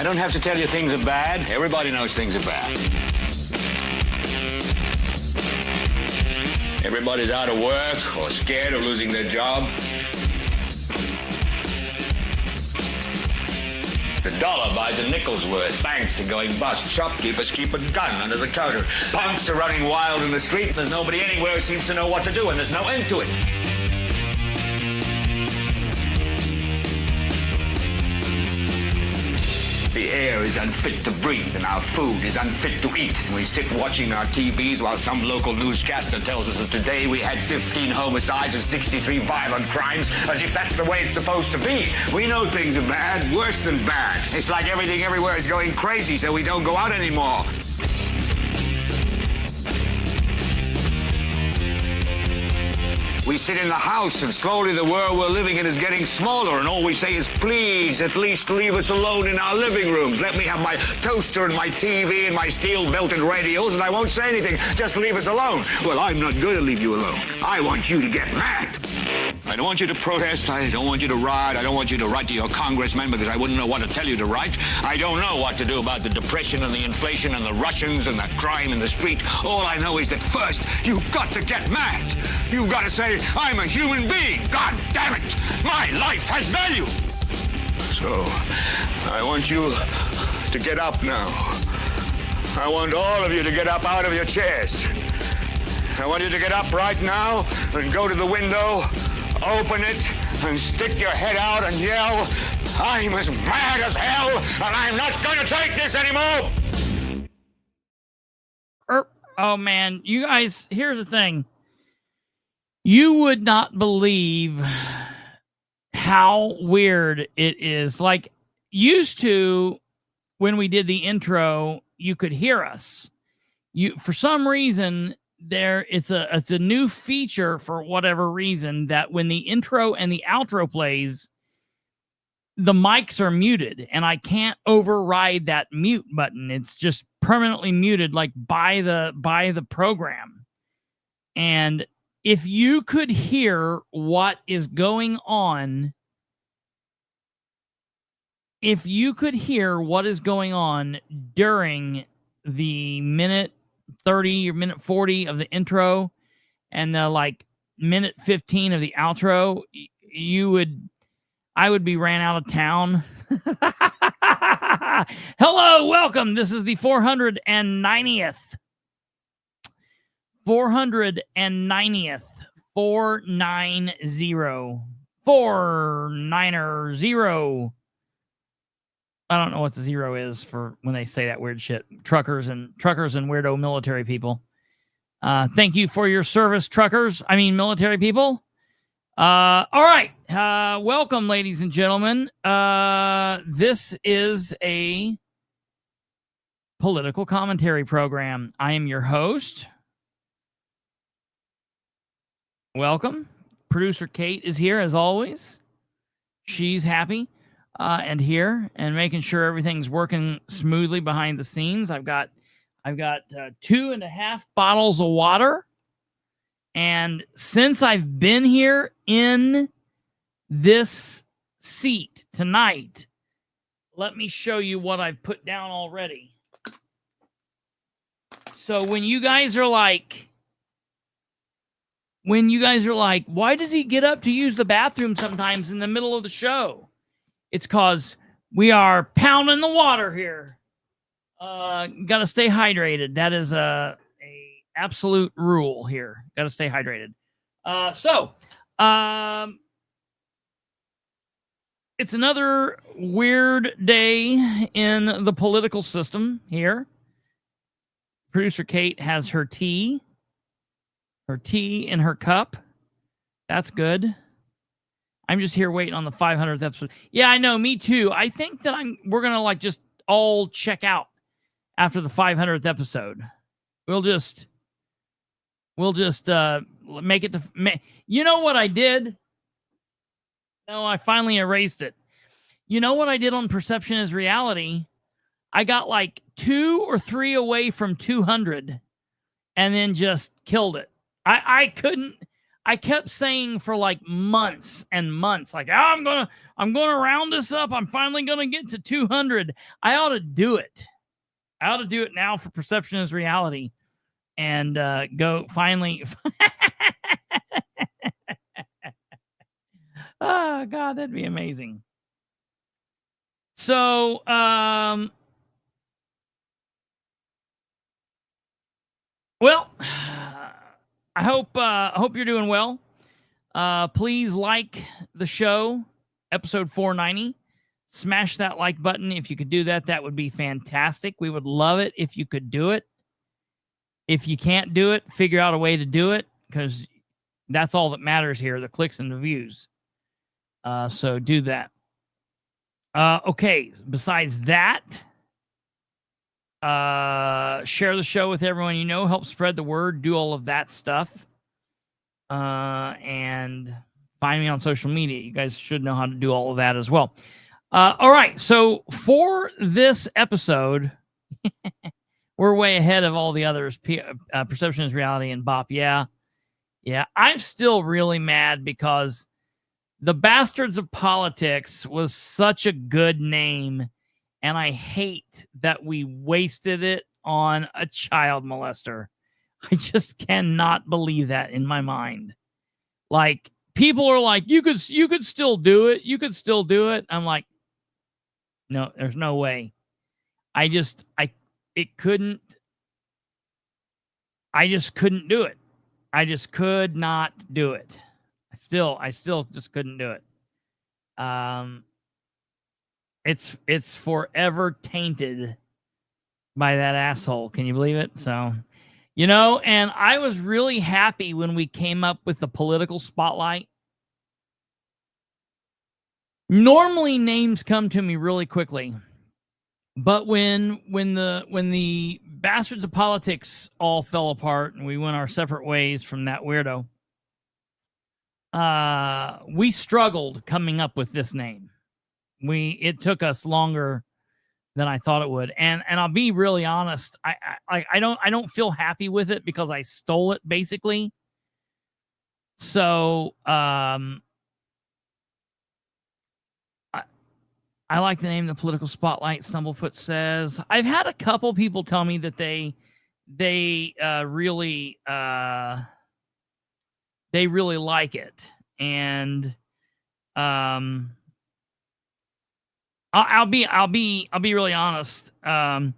I don't have to tell you things are bad. Everybody knows things are bad. Everybody's out of work or scared of losing their job. The dollar buys a nickel's worth. Banks are going bust. Shopkeepers keep a gun under the counter. Punks are running wild in the street. There's nobody anywhere who seems to know what to do, and there's no end to it. The air is unfit to breathe, and our food is unfit to eat. And we sit watching our TVs while some local newscaster tells us that today we had 15 homicides and 63 violent crimes, as if that's the way it's supposed to be. We know things are bad, worse than bad. It's like everything everywhere is going crazy, so we don't go out anymore. We sit in the house, and slowly the world we're living in is getting smaller, and all we say is, please, at least leave us alone in our living rooms. Let me have my toaster and my TV and my steel-belted radios, and I won't say anything. Just leave us alone. Well, I'm not going to leave you alone. I want you to get mad. I don't want you to protest. I don't want you to riot. I don't want you to write to your congressman because I wouldn't know what to tell you to write. I don't know what to do about the depression and the inflation and the Russians and the crime in the street. All I know is that first, you've got to get mad. You've got to say, I'm a human being. God damn it. My life has value. So, I want you to get up now. I want all of you to get up out of your chairs. I want you to get up right now and go to the window, open it, and stick your head out and yell, I'm as mad as hell, and I'm not going to take this anymore. Oh, man. You guys, here's the thing. You would not believe how weird it is. Like, used to, when we did the intro, you could hear us. For some reason, it's a new feature for whatever reason that when the intro and the outro plays, the mics are muted, and I can't override that mute button. It's just permanently muted, like by the program. And if you could hear what is going on, during the minute 30 or minute 40 of the intro and the minute 15 of the outro, I would be ran out of town. Hello, welcome. This is the 490th 490. I don't know what the zero is for when they say that weird shit. Truckers and weirdo military people. Thank you for your service, military people. All right. Welcome, ladies and gentlemen. This is a political commentary program. I am your host. Welcome. Producer Kate is here as always. She's happy and here and making sure everything's working smoothly behind the scenes. I've got 2.5 bottles of water. And since I've been here in this seat tonight, let me show you what I've put down already. So when you guys are like, why does he get up to use the bathroom sometimes in the middle of the show? It's because we are pounding the water here. Got to stay hydrated. That is a absolute rule here. Got to stay hydrated. It's another weird day in the political system here. Producer Kate has her tea in her cup. That's good. I'm just here waiting on the 500th episode. Yeah, I know. Me too. I think that we're going to just all check out after the 500th episode. We'll just make it you know what I did? No, I finally erased it. You know what I did on Perception is Reality? I got 2 or 3 away from 200 and then just killed it. I I kept saying for like months and months, like, I'm gonna round this up. I'm finally gonna get to 200. I ought to do it. I ought to do it now for Perception is Reality, and go finally. Oh God, that'd be amazing. So, well, I hope you're doing well. Please like the show, episode 490. Smash that like button. If you could do that, that would be fantastic. We would love it if you could do it. If you can't do it, figure out a way to do it, because that's all that matters here, the clicks and the views. So do that. Okay, besides that, share the show with everyone you know, help spread the word, do all of that stuff. And find me on social media. You guys should know how to do all of that as well. All right, so for this episode, we're way ahead of all the others. Perception is Reality and Bop. Yeah. I'm still really mad because the Bastards of Politics was such a good name, and I hate that we wasted it on a child molester. I just cannot believe that in my mind. Like, people are like, you could still do it. You could still do it. I'm like, no, there's no way. I just couldn't do it. I just could not do it. I still just couldn't do it. It's forever tainted by that asshole. Can you believe it? So, and I was really happy when we came up with the Political Spotlight. Normally names come to me really quickly, but when the Bastards of Politics all fell apart and we went our separate ways from that weirdo, we struggled coming up with this name. It took us longer than I thought it would, and I'll be really honest. I don't feel happy with it because I stole it basically. So I like the name, the Political Spotlight. Stumblefoot says, I've had a couple people tell me that they really like it, and I'll be really honest. I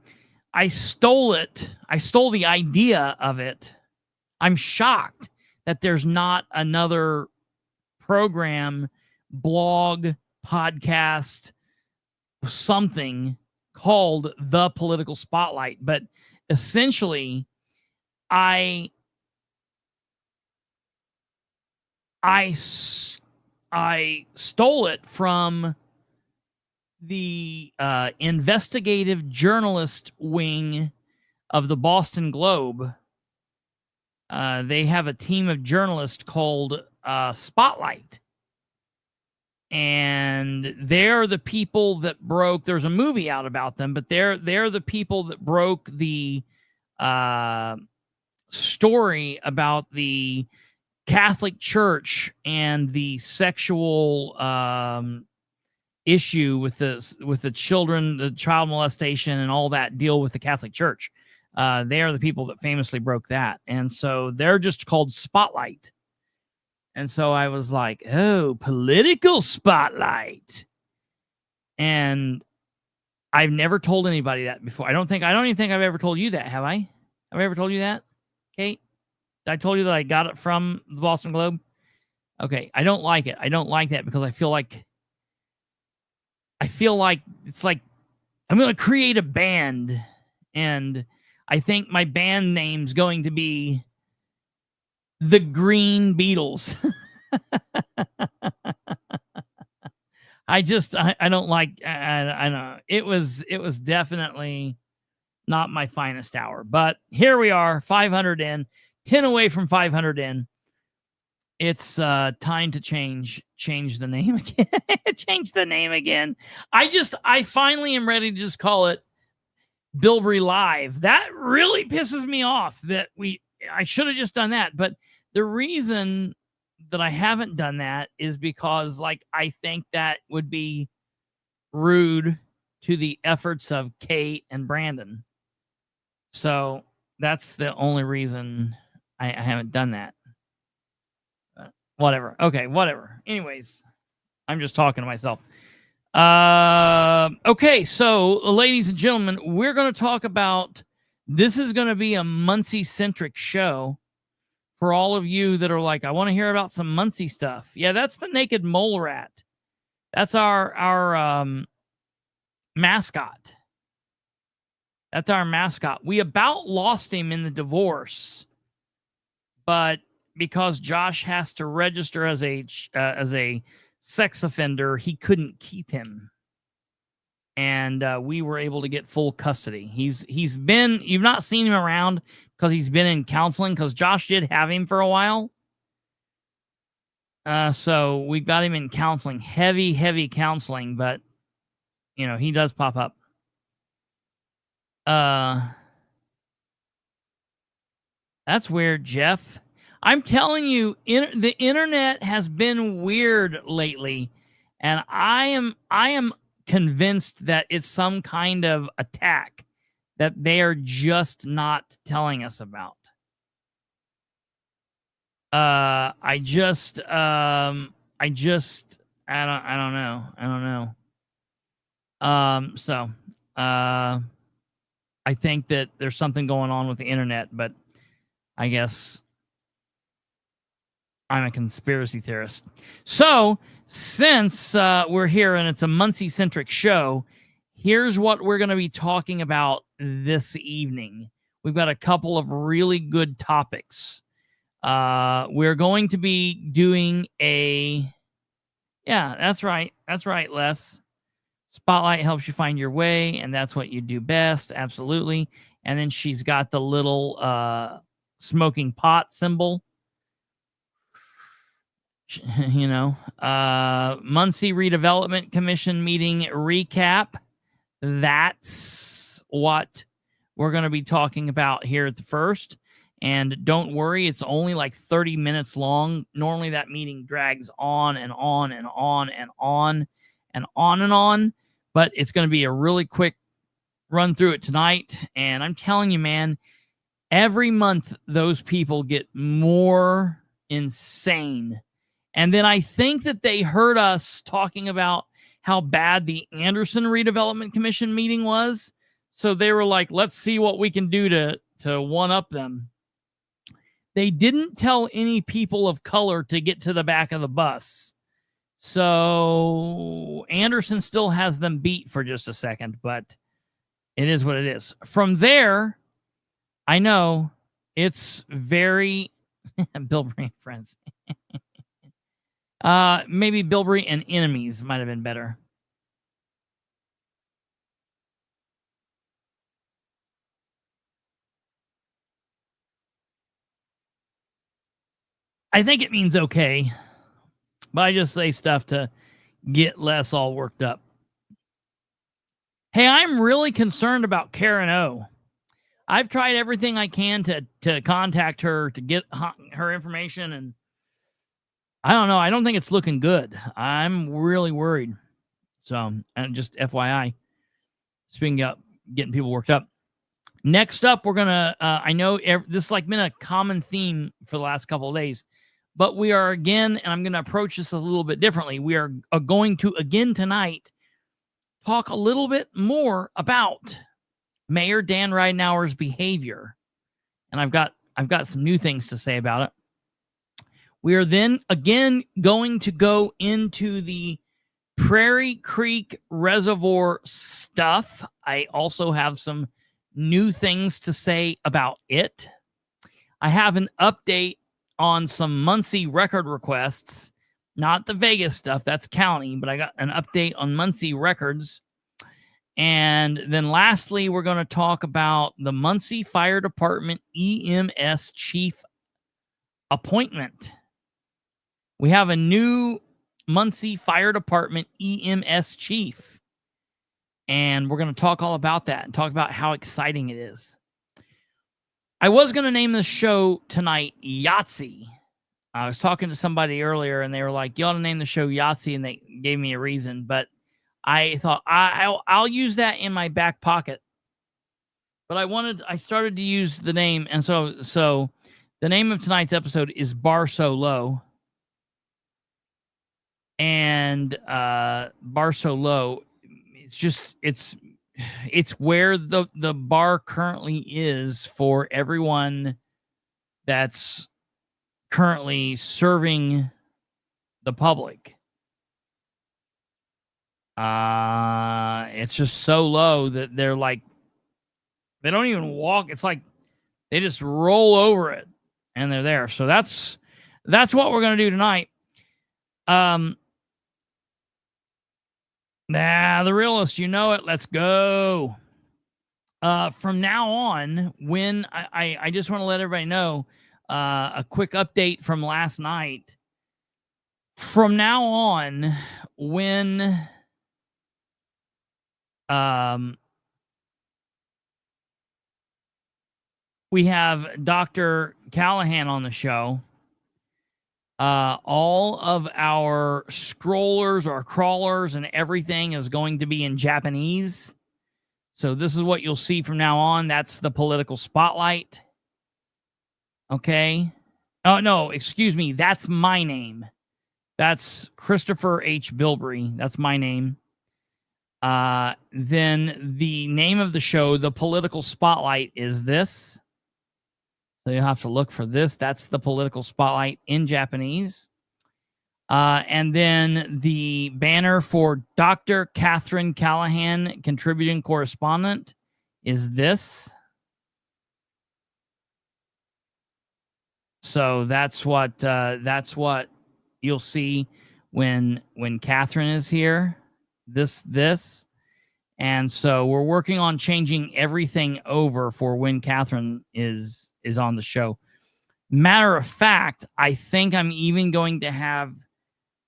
stole it. I stole the idea of it. I'm shocked that there's not another program, blog, podcast, something called the Political Spotlight. But essentially, I stole it from the investigative journalist wing of the Boston Globe. They have a team of journalists called Spotlight. And they're the people that broke, there's a movie out about them, but they're the people that broke the story about the Catholic Church and the sexual issue with the children, the child molestation and all that deal with the Catholic Church. They are the people that famously broke that. And so they're just called Spotlight. And so I was like, oh, Political Spotlight. And I've never told anybody that before. I don't even think I've ever told you that, have I? Have I ever told you that, Kate? I told you that I got it from the Boston Globe. Okay, I don't like it. I don't like that because I feel like it's like I'm going to create a band, and I think my band name's going to be the Green Beatles. I don't like, I know it was definitely not my finest hour, but here we are, 500 in, 10 away from 500 in. It's time to change the name again. Change the name again. I finally am ready to just call it Bilbrey Live. That really pisses me off that I should have just done that. But the reason that I haven't done that is because, like, I think that would be rude to the efforts of Kate and Brandon. So that's the only reason I haven't done that. Whatever. Okay, whatever. Anyways, I'm just talking to myself. Okay, so ladies and gentlemen, we're going to talk about, this is going to be a Muncie-centric show for all of you that are like, I want to hear about some Muncie stuff. Yeah, that's the naked mole rat. That's our mascot. That's our mascot. We about lost him in the divorce, but because Josh has to register as a sex offender, he couldn't keep him, and we were able to get full custody. He's been, you've not seen him around because he's been in counseling, because Josh did have him for a while. So we've got him in counseling, heavy counseling, but you know, he does pop up. That's weird, Jeff. I'm telling you, the internet has been weird lately, and I am convinced that it's some kind of attack that they are just not telling us about. I don't know. So I think that there's something going on with the internet, but I guess I'm a conspiracy theorist. So since we're here and it's a Muncie-centric show, here's what we're going to be talking about this evening. We've got a couple of really good topics. We're going to be doing yeah, that's right, Les. Spotlight helps you find your way, and that's what you do best. Absolutely. And then she's got the little smoking pot symbol. You know, Muncie Redevelopment Commission meeting recap. That's what we're going to be talking about here at the first. And don't worry, it's only like 30 minutes long. Normally that meeting drags on and on and on and on and on and on. But it's going to be a really quick run through it tonight. And I'm telling you, man, every month those people get more insane. And then I think that they heard us talking about how bad the Anderson Redevelopment Commission meeting was. So they were like, let's see what we can do to one-up them. They didn't tell any people of color to get to the back of the bus. So Anderson still has them beat for just a second, but it is what it is. From there, I know it's very Bilbrey friends. Maybe Bilbrey and enemies might have been better. I think it means okay, but I just say stuff to get less all worked up. Hey, I'm really concerned about Karen O. I've tried everything I can to contact her, to get her information, and I don't know. I don't think it's looking good. I'm really worried. So, and just FYI, speaking of getting people worked up. Next up, we're going to, I know this has like been a common theme for the last couple of days, but we are again, and I'm going to approach this a little bit differently. We are going to again tonight talk a little bit more about Mayor Dan Ridenour's behavior. And I've got some new things to say about it. We are then again going to go into the Prairie Creek Reservoir stuff. I also have some new things to say about it. I have an update on some Muncie record requests, not the Vegas stuff, that's county, but I got an update on Muncie records. And then lastly, we're going to talk about the Muncie Fire Department EMS chief appointment. We have a new Muncie Fire Department EMS chief. And we're going to talk all about that and talk about how exciting it is. I was going to name this show tonight Yahtzee, I was talking to somebody earlier, and they were like, "You ought to name the show Yahtzee," and they gave me a reason. But I thought I'll use that in my back pocket. But I started to use the name, and so the name of tonight's episode is Bar So Low. And Bar So Low, it's where the bar currently is for everyone that's currently serving the public. It's just so low that they're like, they don't even walk. It's like they just roll over it and they're there. So that's what we're going to do tonight. The realist, you know it. Let's go. From now on, when I just want to let everybody know, a quick update from last night. From now on, when we have Dr. Callahan on the show, all of our scrollers, our crawlers, and everything is going to be in Japanese. So this is what you'll see from now on. That's the Political Spotlight. Okay. Oh, no, excuse me. That's my name. That's Kristopher H. Bilbrey. That's my name. Then the name of the show, the Political Spotlight, is this. So you'll have to look for this. That's the Political Spotlight in Japanese. And then the banner for Dr. Catherine Callahan, contributing correspondent, is this. So that's what you'll see when Catherine is here. This. And so we're working on changing everything over for when Catherine is on the show. Matter of fact, I think I'm even going to have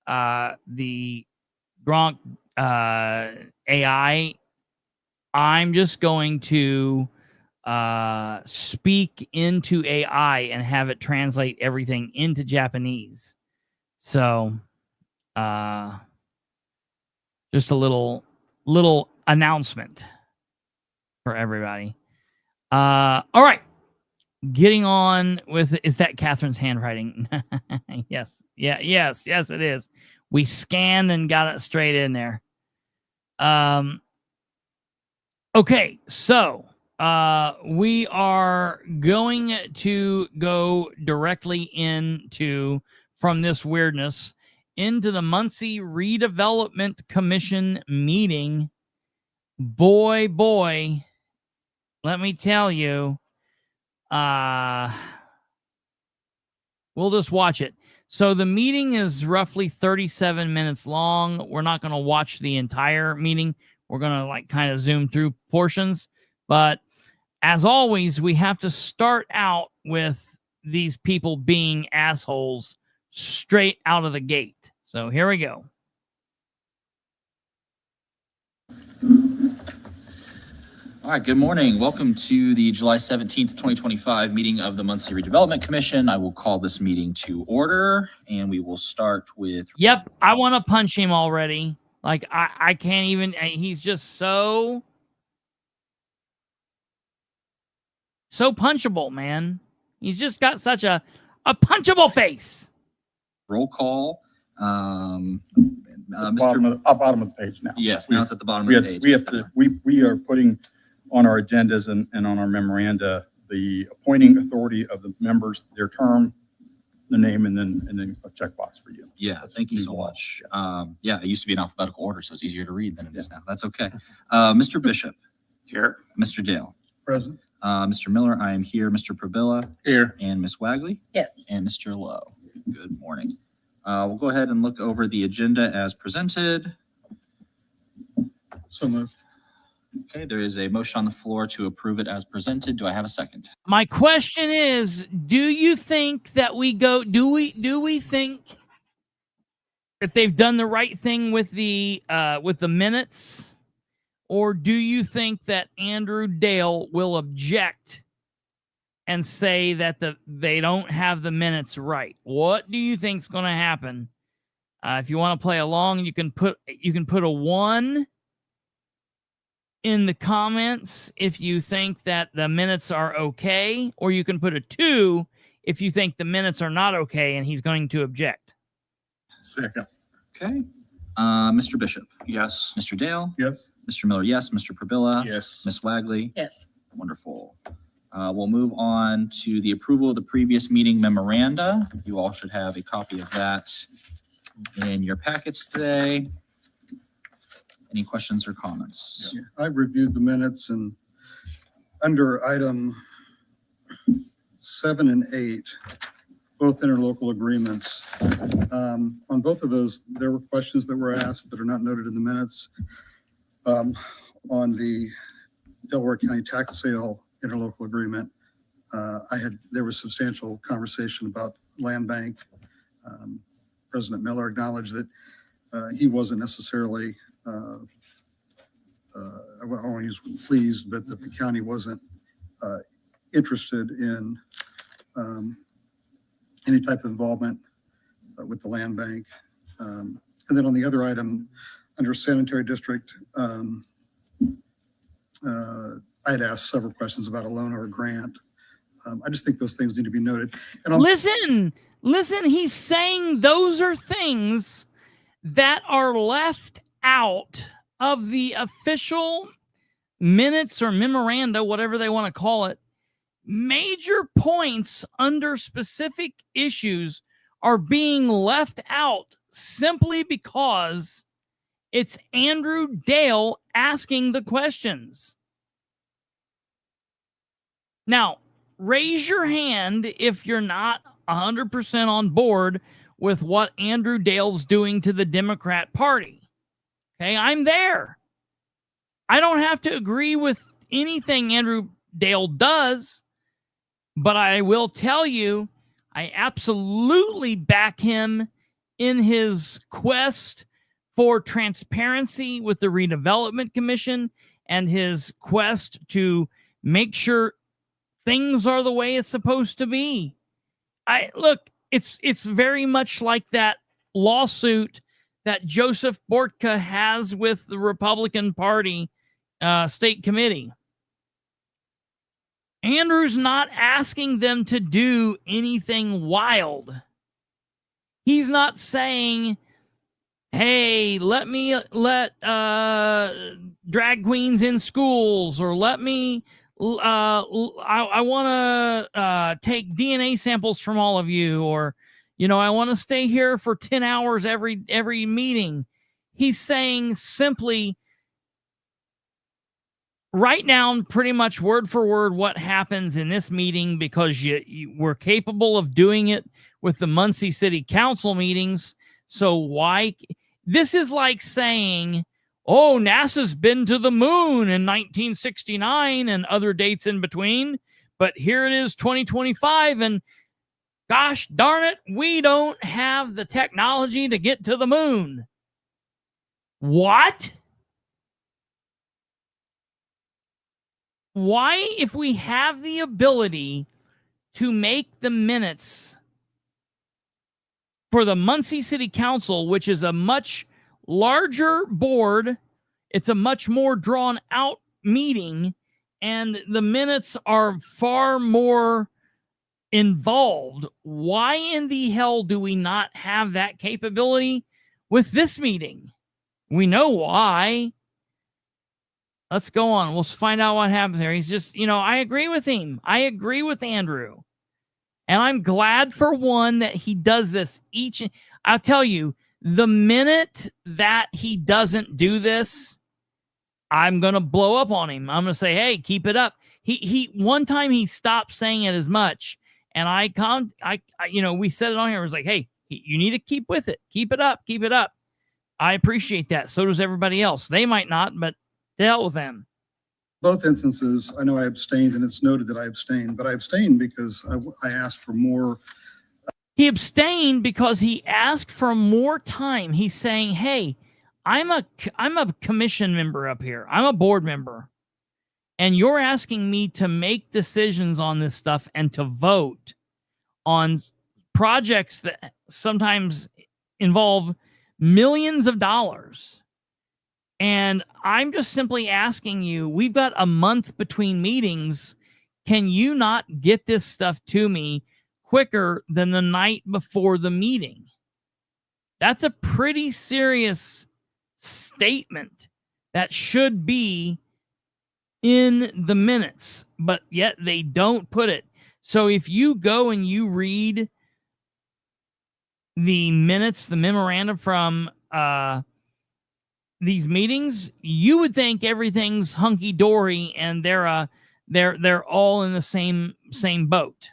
the Gronk AI. I'm just going to speak into AI and have it translate everything into Japanese. So just a little announcement for everybody. All right. Getting on with, is that Catherine's handwriting? Yes. Yes, it is. We scanned and got it straight in there. Okay, so we are going to go directly into, from this weirdness, into the Muncie Redevelopment Commission meeting. Boy, let me tell you, we'll just watch it. So the meeting is roughly 37 minutes long. We're not going to watch the entire meeting. We're going to kind of zoom through portions. But as always, we have to start out with these people being assholes straight out of the gate. So here we go. All right, good morning. Welcome to the July 17th, 2025 meeting of the Muncie Redevelopment Commission. I will call this meeting to order, and we will start with... Yep, I want to punch him already. I can't even... He's just so punchable, man. He's just got such a punchable face. Roll call. Bottom of the page now. Yes, now it's at the bottom of the page. We are putting on our agendas and on our memoranda the appointing authority of the members, their term, the name, and then a checkbox for you. Yeah, thank you so much. Yeah, it used to be in alphabetical order, so it's easier to read than it is now. That's okay. Mr. Bishop. Here. Mr. Dale. Present. Mr. Miller, I am here. Mr. Probilla. Here. And Ms. Wagley. Yes. And Mr. Lowe. Good morning. We'll go ahead and look over the agenda as presented. So moved. Okay, there is a motion on the floor to approve it as presented. Do I have a second? My question is, do you think that do we think that they've done the right thing with the minutes? Or do you think that Andrew Dale will object and say that they don't have the minutes right. What do you think's going to happen? If you want to play along, you can put a 1 in the comments if you think that the minutes are okay, or you can put a 2 if you think the minutes are not okay and he's going to object. Second. Okay. Mr. Bishop. Yes. Mr. Dale. Yes. Mr. Miller, yes. Mr. Probilla. Yes. Ms. Wagley. Yes. Wonderful. We'll move on to the approval of the previous meeting memoranda. You all should have a copy of that in your packets today. Any questions or comments? Yeah, I reviewed the minutes, and under item 7 and 8, both interlocal agreements, on both of those, there were questions that were asked that are not noted in the minutes. On the Delaware County tax sale interlocal agreement, there was substantial conversation about land bank. President Miller acknowledged that he wasn't necessarily, I won't use pleased, but that the county wasn't interested in any type of involvement with the land bank. And then on the other item, under sanitary district, I had asked several questions about a loan or a grant. I just think those things need to be noted. And Listen, he's saying those are things that are left out of the official minutes or memoranda, whatever they want to call it. Major points under specific issues are being left out simply because it's Andrew Dale asking the questions. Now, raise your hand if you're not 100% on board with what Andrew Dale's doing to the Democrat Party. Okay, I'm there. I don't have to agree with anything Andrew Dale does, but I will tell you, I absolutely back him in his quest for transparency with the Redevelopment Commission and his quest to make sure things are the way it's supposed to be. Look, it's very much like that lawsuit that Joseph Bortka has with the Republican Party state committee. Andrew's not asking them to do anything wild. He's not saying, hey, let drag queens in schools, or let me I want to take DNA samples from all of you, or I want to stay here for 10 hours every meeting. He's saying simply, write down pretty much word for word what happens in this meeting, because you were capable of doing it with the Muncie City Council meetings. So why? This is like saying, oh, NASA's been to the moon in 1969 and other dates in between, but here it is 2025, and gosh darn it, we don't have the technology to get to the moon. What? Why, if we have the ability to make the minutes for the Muncie City Council, which is a much larger board, it's a much more drawn out meeting, and the minutes are far more involved, why in the hell do we not have that capability with this meeting? We know why. Let's go on. We'll find out what happens there. He's just, I agree with him. I agree with Andrew. And I'm glad, for one, that he does this I'll tell you, the minute that he doesn't do this, I'm going to blow up on him. I'm going to say, hey, keep it up. He one time he stopped saying it as much. And we said it on here. It was like, hey, you need to keep with it. Keep it up. Keep it up. I appreciate that. So does everybody else. They might not, but to hell with them. both instances, I know I abstained, and it's noted that I abstained, but I abstained because I asked for more. He abstained because he asked for more time. He's saying, hey, I'm a commission member up here. I'm a board member. And you're asking me to make decisions on this stuff and to vote on projects that sometimes involve millions of dollars. And I'm just simply asking you, we've got a month between meetings. Can you not get this stuff to me quicker than the night before the meeting? That's a pretty serious statement that should be in the minutes, but yet they don't put it. So if you go and you read the minutes, the memorandum from these meetings, you would think everything's hunky dory and they're all in the same boat.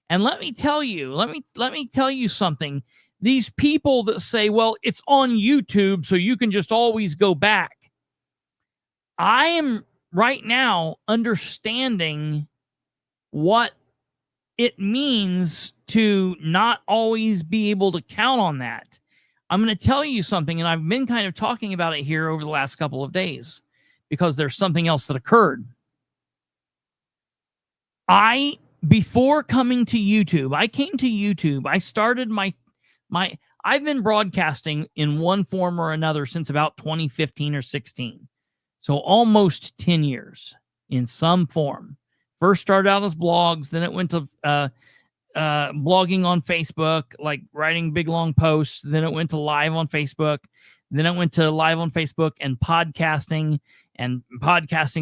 And let me tell you something. These people that say, well, it's on YouTube, so you can just always go back. I am right now understanding what it means to not always be able to count on that. I'm going to tell you something, and I've been kind of talking about it here over the last couple of days because there's something else that occurred. Before coming to YouTube, I came to YouTube. I started I've been broadcasting in one form or another since about 2015 or 16. So almost 10 years in some form. First started out as blogs, then it went to blogging on Facebook, like writing big long posts. Then it went to live on Facebook. Then it went to live on Facebook and podcasting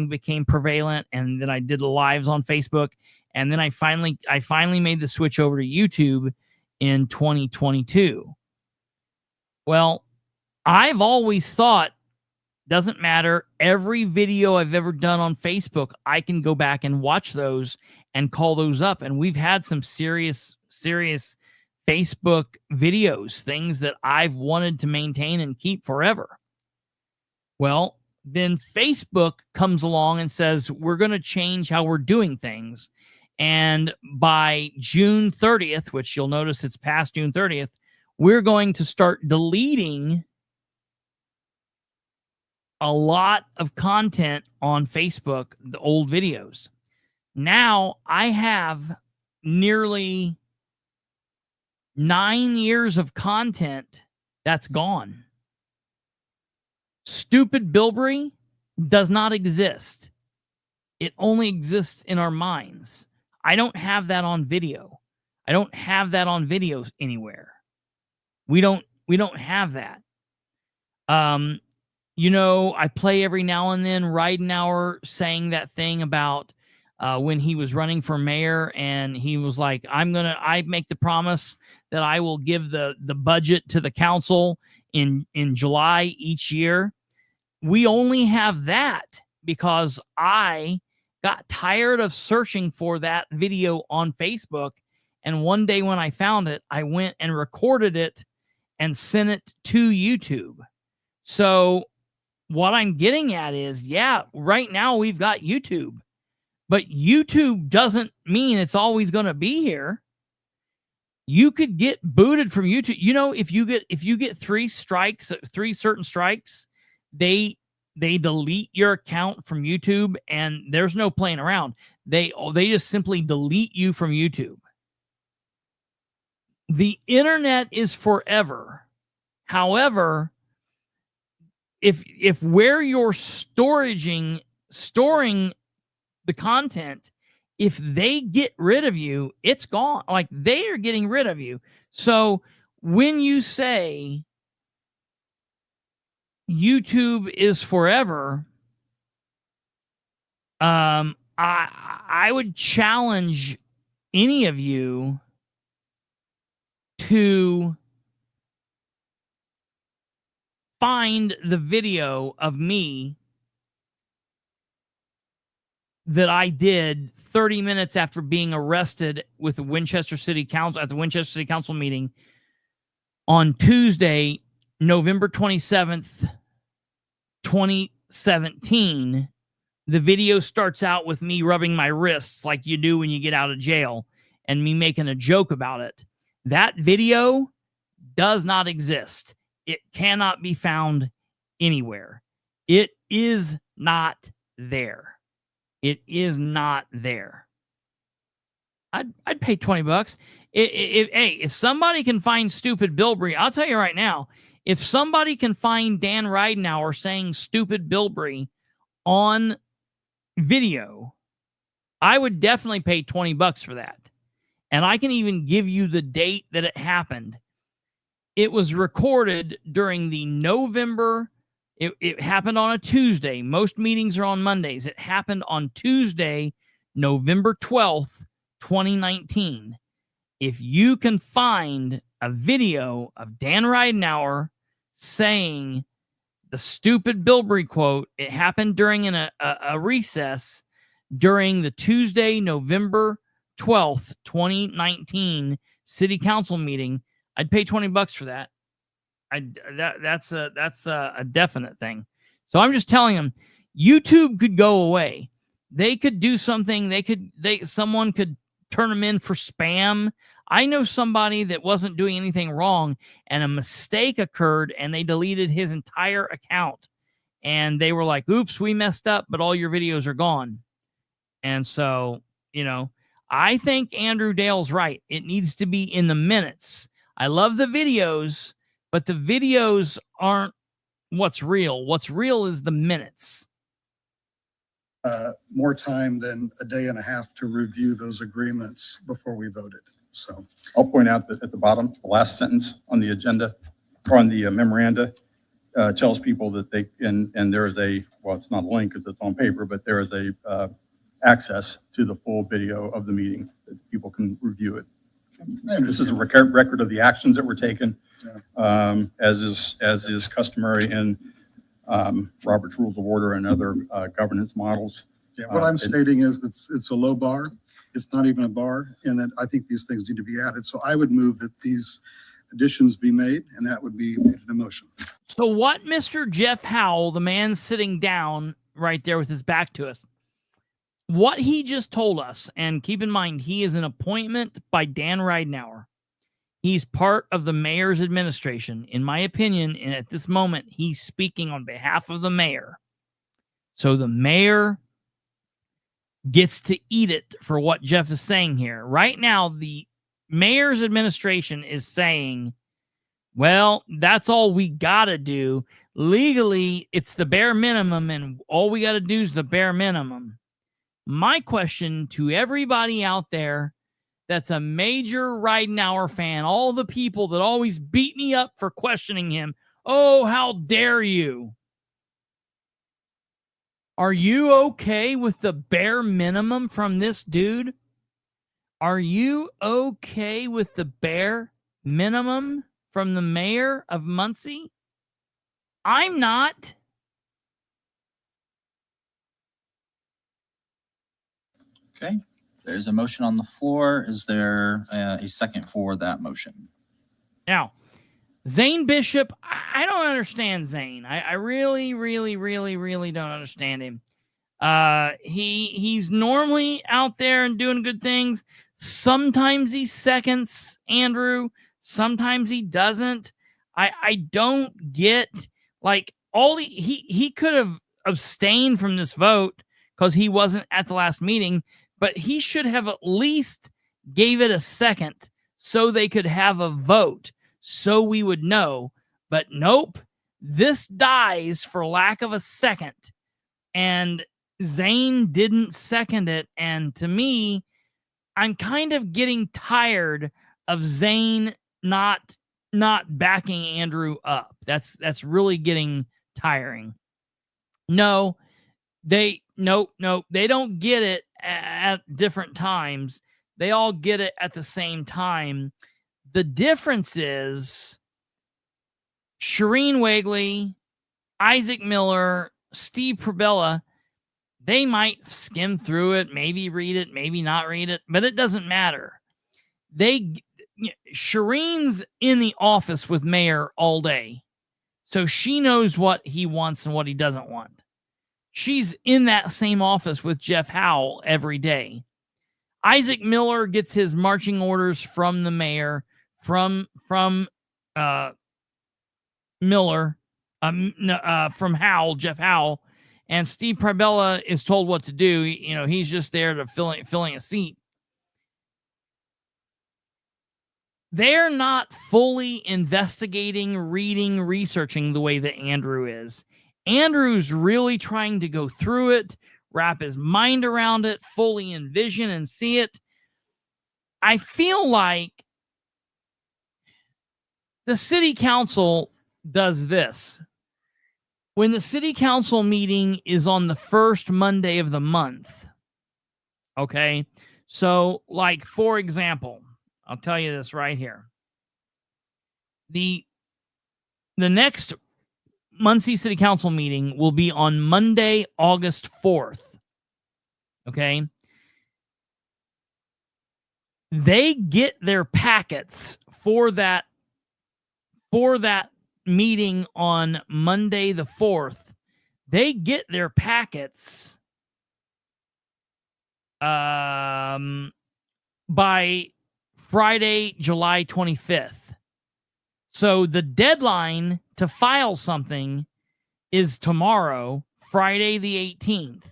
became prevalent. And then I did the lives on Facebook. And then I finally made the switch over to YouTube in 2022. Well, I've always thought, doesn't matter. Every video I've ever done on Facebook, I can go back and watch those and call those up. And we've had some serious Facebook videos, things that I've wanted to maintain and keep forever. Well, then Facebook comes along and says, we're going to change how we're doing things. And by June 30th, which you'll notice it's past June 30th, we're going to start deleting a lot of content on Facebook, the old videos. Now I have nearly 9 years of content that's gone. Stupid Bilbrey does not exist. It only exists in our minds. I don't have that on video. I don't have that on video anywhere. We don't have that. You know, I play every now and then Ridenour saying that thing about when he was running for mayor, and he was like, I make the promise that I will give the budget to the council in July each year. We only have that because I got tired of searching for that video on Facebook. And one day when I found it, I went and recorded it and sent it to YouTube. So what I'm getting at is, yeah, right now we've got YouTube, but YouTube doesn't mean it's always going to be here. You could get booted from YouTube. You know, if you get three certain strikes, they delete your account from YouTube, and there's no playing around. They just simply delete you from YouTube. The internet is forever. However, if where you're storing the content, if they get rid of you, it's gone. Like, they are getting rid of you. So when you say YouTube is forever, I would challenge any of you to find the video of me that I did 30 minutes after being arrested with the Winchester City Council at the Winchester City Council meeting on Tuesday, November 27th, 2017. The video starts out with me rubbing my wrists like you do when you get out of jail and me making a joke about it. That video does not exist. It cannot be found anywhere. It is not there. It is not there. I'd pay $20. If somebody can find stupid Bilbrey, I'll tell you right now, if somebody can find Dan Ridenour saying stupid Bilbrey on video, I would definitely pay $20 for that. And I can even give you the date that it happened. It was recorded during the November. It happened on a Tuesday. Most meetings are on Mondays. It happened on Tuesday, November 12th, 2019. If you can find a video of Dan Ridenour saying the stupid Bilbrey quote, it happened during a recess during the Tuesday, November 12th, 2019 city council meeting, I'd pay $20 for that. That's a definite thing. So I'm just telling them, YouTube could go away. They could do something. Someone could turn them in for spam. I know somebody that wasn't doing anything wrong and a mistake occurred and they deleted his entire account. And they were like, oops, we messed up, but all your videos are gone. And so, I think Andrew Dale's right. It needs to be in the minutes. I love the videos, but the videos aren't what's real. What's real is the minutes. More time than a day and a half to review those agreements before we voted. So I'll point out that at the bottom, the last sentence on the agenda or on the memoranda tells people that they, and there is it's not a link because it's on paper, but there is a access to the full video of the meeting that people can review it. This is a record of the actions that were taken, as is customary in Robert's Rules of Order and other governance models. Yeah, what I'm stating is it's a low bar. It's not even a bar, and that I think these things need to be added. So I would move that these additions be made, and that would be made in a motion. So what Mr. Jeff Howell, the man sitting down right there with his back to us, what he just told us, and keep in mind, he is an appointment by Dan Ridenour. He's part of the mayor's administration. In my opinion, and at this moment, he's speaking on behalf of the mayor. So the mayor gets to eat it for what Jeff is saying here. Right now, the mayor's administration is saying, well, that's all we got to do. Legally, it's the bare minimum, and all we got to do is the bare minimum. My question to everybody out there that's a major Ridenour fan, all the people that always beat me up for questioning him, oh, how dare you? Are you okay with the bare minimum from this dude? Are you okay with the bare minimum from the mayor of Muncie? I'm not. Okay, there's a motion on the floor. Is there a second for that motion? Now, Zane Bishop, I don't understand Zane. I really, really, really, really don't understand him. He's normally out there and doing good things. Sometimes he seconds Andrew. Sometimes he doesn't. I don't get, like, all he could have abstained from this vote because he wasn't at the last meeting, but he should have at least gave it a second so they could have a vote so we would know. But nope, this dies for lack of a second. And Zane didn't second it. And to me, I'm kind of getting tired of Zane not backing Andrew up. That's really getting tiring. No, they don't get it at different times. They all get it at the same time. The difference is Shireen Wagley, Isaac Miller, Steve Probella, they might skim through it, maybe read it, maybe not read it, but it doesn't matter. Shireen's in the office with Mayor all day, so she knows what he wants and what he doesn't want. She's in that same office with Jeff Howell every day. Isaac Miller gets his marching orders from the mayor, from Miller, from Howell, Jeff Howell, and Steve Pribella is told what to do. He's just there to filling a seat. They're not fully investigating, reading, researching the way that Andrew is. Andrew's really trying to go through it, wrap his mind around it, fully envision and see it. I feel like the city council does this. When the city council meeting is on the first Monday of the month, okay? So, like, for example, I'll tell you this right here. The next Muncie City Council meeting will be on Monday, August 4th. Okay? They get their packets for that meeting on Monday the 4th. They get their packets by Friday, July 25th. So the deadline to file something is tomorrow, Friday the 18th.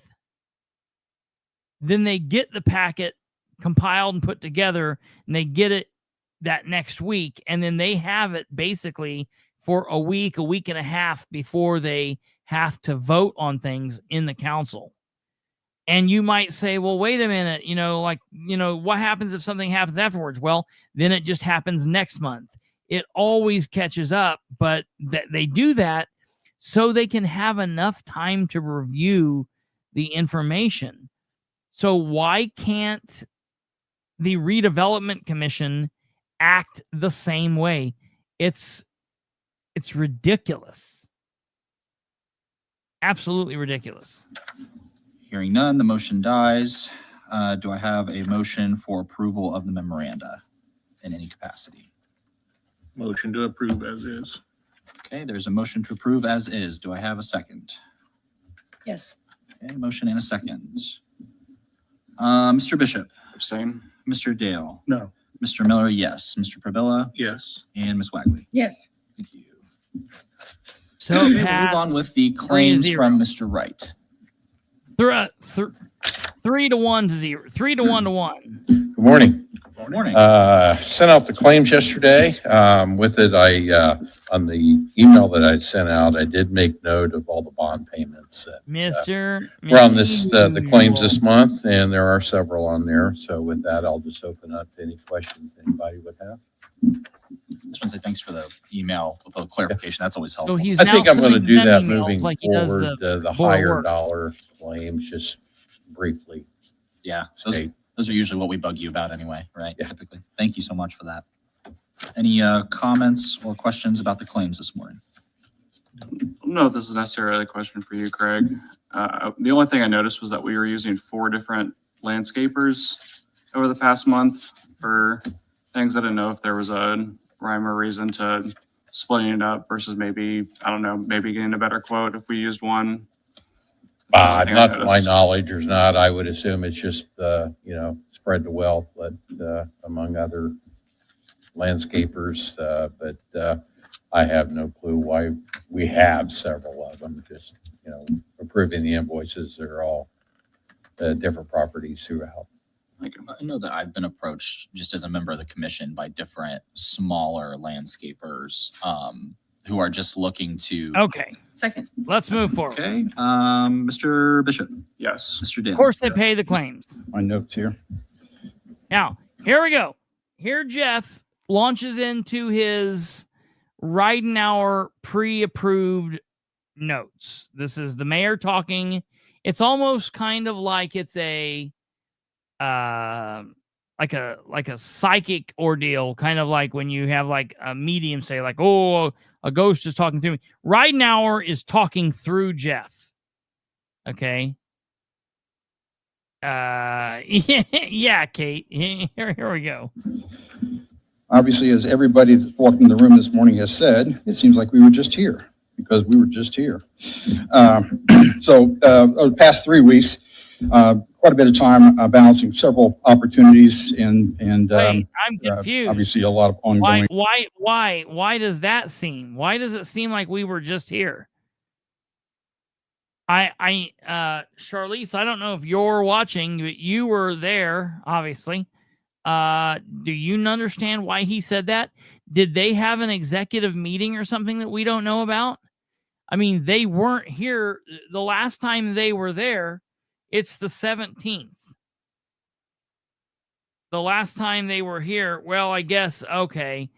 Then they get the packet compiled and put together, and they get it that next week, and then they have it basically for a week and a half before they have to vote on things in the council. And you might say, well, wait a minute, what happens if something happens afterwards? Well, then it just happens next month. It always catches up, but they do that so they can have enough time to review the information. So why can't the Redevelopment Commission act the same way? It's ridiculous. Absolutely ridiculous. Hearing none, the motion dies. Do I have a motion for approval of the memoranda in any capacity? Motion to approve as is. Okay, there's a motion to approve as is. Do I have a second? Yes. Okay, motion and a second. Mr. Bishop, Abstain? Mr. Dale, No. Mr. Miller, yes. Mr. Prabella, Yes. and Ms. Wagley. Yes. Thank you. So Okay, we'll move passed on with the claims 3-0. from Mr. Wright. 3 to 1 to 0. 3 to 1 to 1. Good morning. Good morning. Sent out the claims yesterday. With it, on the email that I sent out, I did make note of all the bond payments. Mr. We're on the claims this month, and there are several on there. So with that, I'll just open up to any questions anybody would have. Just want to say thanks for the email with the clarification. That's always helpful. So he's I now think I'm going to sending do them that emails moving like he does forward, the board higher work. dollar claims, just briefly. Yeah, state. those are usually what we bug you about anyway, right? Yeah. Typically. Thank you so much for that. Any comments or questions about the claims this morning? No, this is necessarily a question for you, Craig. The only thing I noticed was that we were using 4 different landscapers over the past month for things. I didn't know if there was a rhyme or reason to splitting it up versus maybe getting a better quote if we used one. Not to my knowledge, or not. I would assume it's just, spread the wealth, but among other landscapers. But I have no clue why we have several of them. Just, approving the invoices. They're all different properties throughout. Thank you. I know that I've been approached just as a member of the commission by different smaller landscapers who are just looking to. Okay, Second. let's move forward. Okay, Mr. Bishop, Yes. Mr. Dale. Of course, they pay the claims. My notes here. Now, here we go. Here, Jeff launches into his Ridenour pre-approved notes. This is the mayor talking. It's almost kind of like it's a like a psychic ordeal, kind of like when you have like a medium say like, oh, a ghost is talking through me. Ridenour is talking through Jeff. Okay. Yeah, Kate. Here we go. Obviously, as everybody that's walked in the room this morning has said, it seems like we were just here because we were just here. So over the past 3 weeks, quite a bit of time balancing several opportunities and Wait, I'm confused. obviously a lot of ongoing. Why does that seem? Why does it seem like we were just here? Charlize, I don't know if you're watching, but you were there, obviously. Do you understand why he said that? Did they have an executive meeting or something that we don't know about? I mean, they weren't here the last time they were there. It's the 17th. The last time they were here, well, I guess the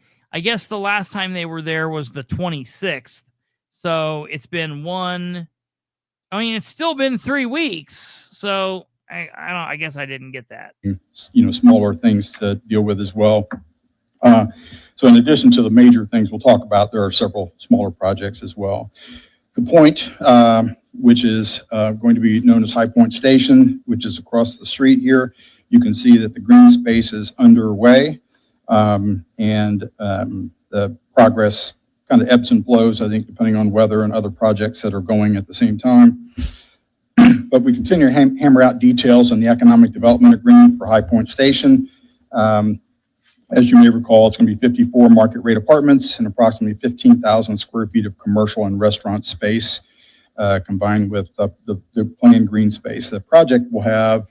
last time they were there was the 26th. So it's been it's still been 3 weeks. So I guess I didn't get that. Smaller things to deal with as well. So in addition to the major things we'll talk about, there are several smaller projects as well. The point, which is going to be known as High Point Station, which is across the street here. You can see that the green space is underway, and the progress kind of ebbs and flows, I think, depending on weather and other projects that are going at the same time. But we continue to hammer out details on the economic development agreement for High Point Station. As you may recall, it's going to be 54 market rate apartments and approximately 15,000 square feet of commercial and restaurant space, combined with the planned green space. The project will have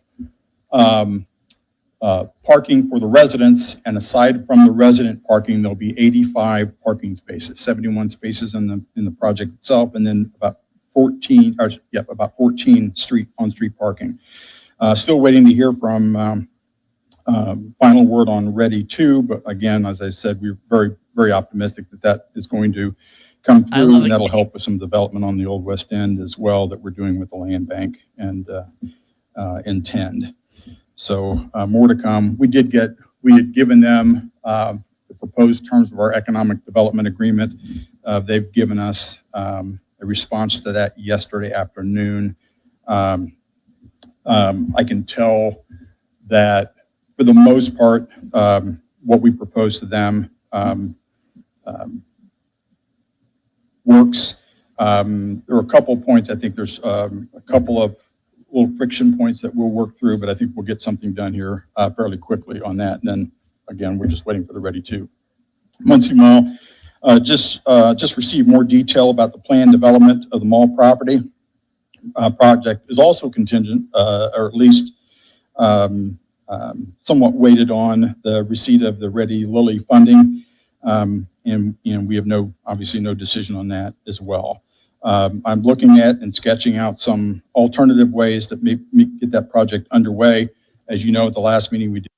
parking for the residents, and aside from the resident parking, there'll be 85 parking spaces, 71 spaces in the project itself, and then about 14 on-street parking. Still waiting to hear from final word on Ready 2, but again, as I said, we're very, very optimistic that is going to come through, and that'll help with some development on the Old West End as well that we're doing with the land bank and intend. So more to come. We had given them the proposed terms of our economic development agreement. They've given us a response to that yesterday afternoon. I can tell that for the most part, what we propose to them works. There are a couple of points. I think there's a couple of little friction points that we'll work through, but I think we'll get something done here fairly quickly on that. And then again, we're just waiting for the Ready 2. Muncie Mall just received more detail about the planned development of the mall property. Project is also contingent, or at least somewhat weighted on the receipt of the Ready Lilly funding, and we have obviously no decision on that as well. I'm looking at and sketching out some alternative ways that may get that project underway. As you know, at the last meeting we did.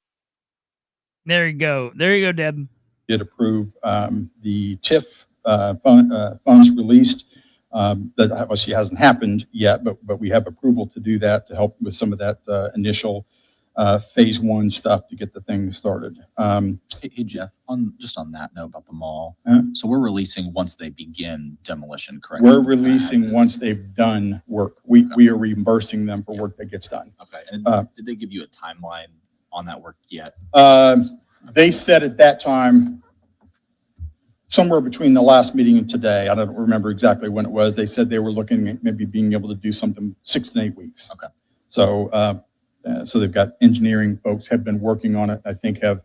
There you go, Deb. Did approve the TIF funds released. That obviously hasn't happened yet, but we have approval to do that to help with some of that initial phase 1 stuff to get the thing started. Hey Jeff, just on that note about the mall, Uh-huh. so we're releasing once they begin demolition, correct? We're releasing once they've done work. We are reimbursing them for work that gets done. Okay, and did they give you a timeline on that work yet? They said at that time, somewhere between the last meeting and today, I don't remember exactly when it was, they said they were looking at maybe being able to do something 6 to 8 weeks. Okay. So, so they've got engineering folks have been working on it. I think have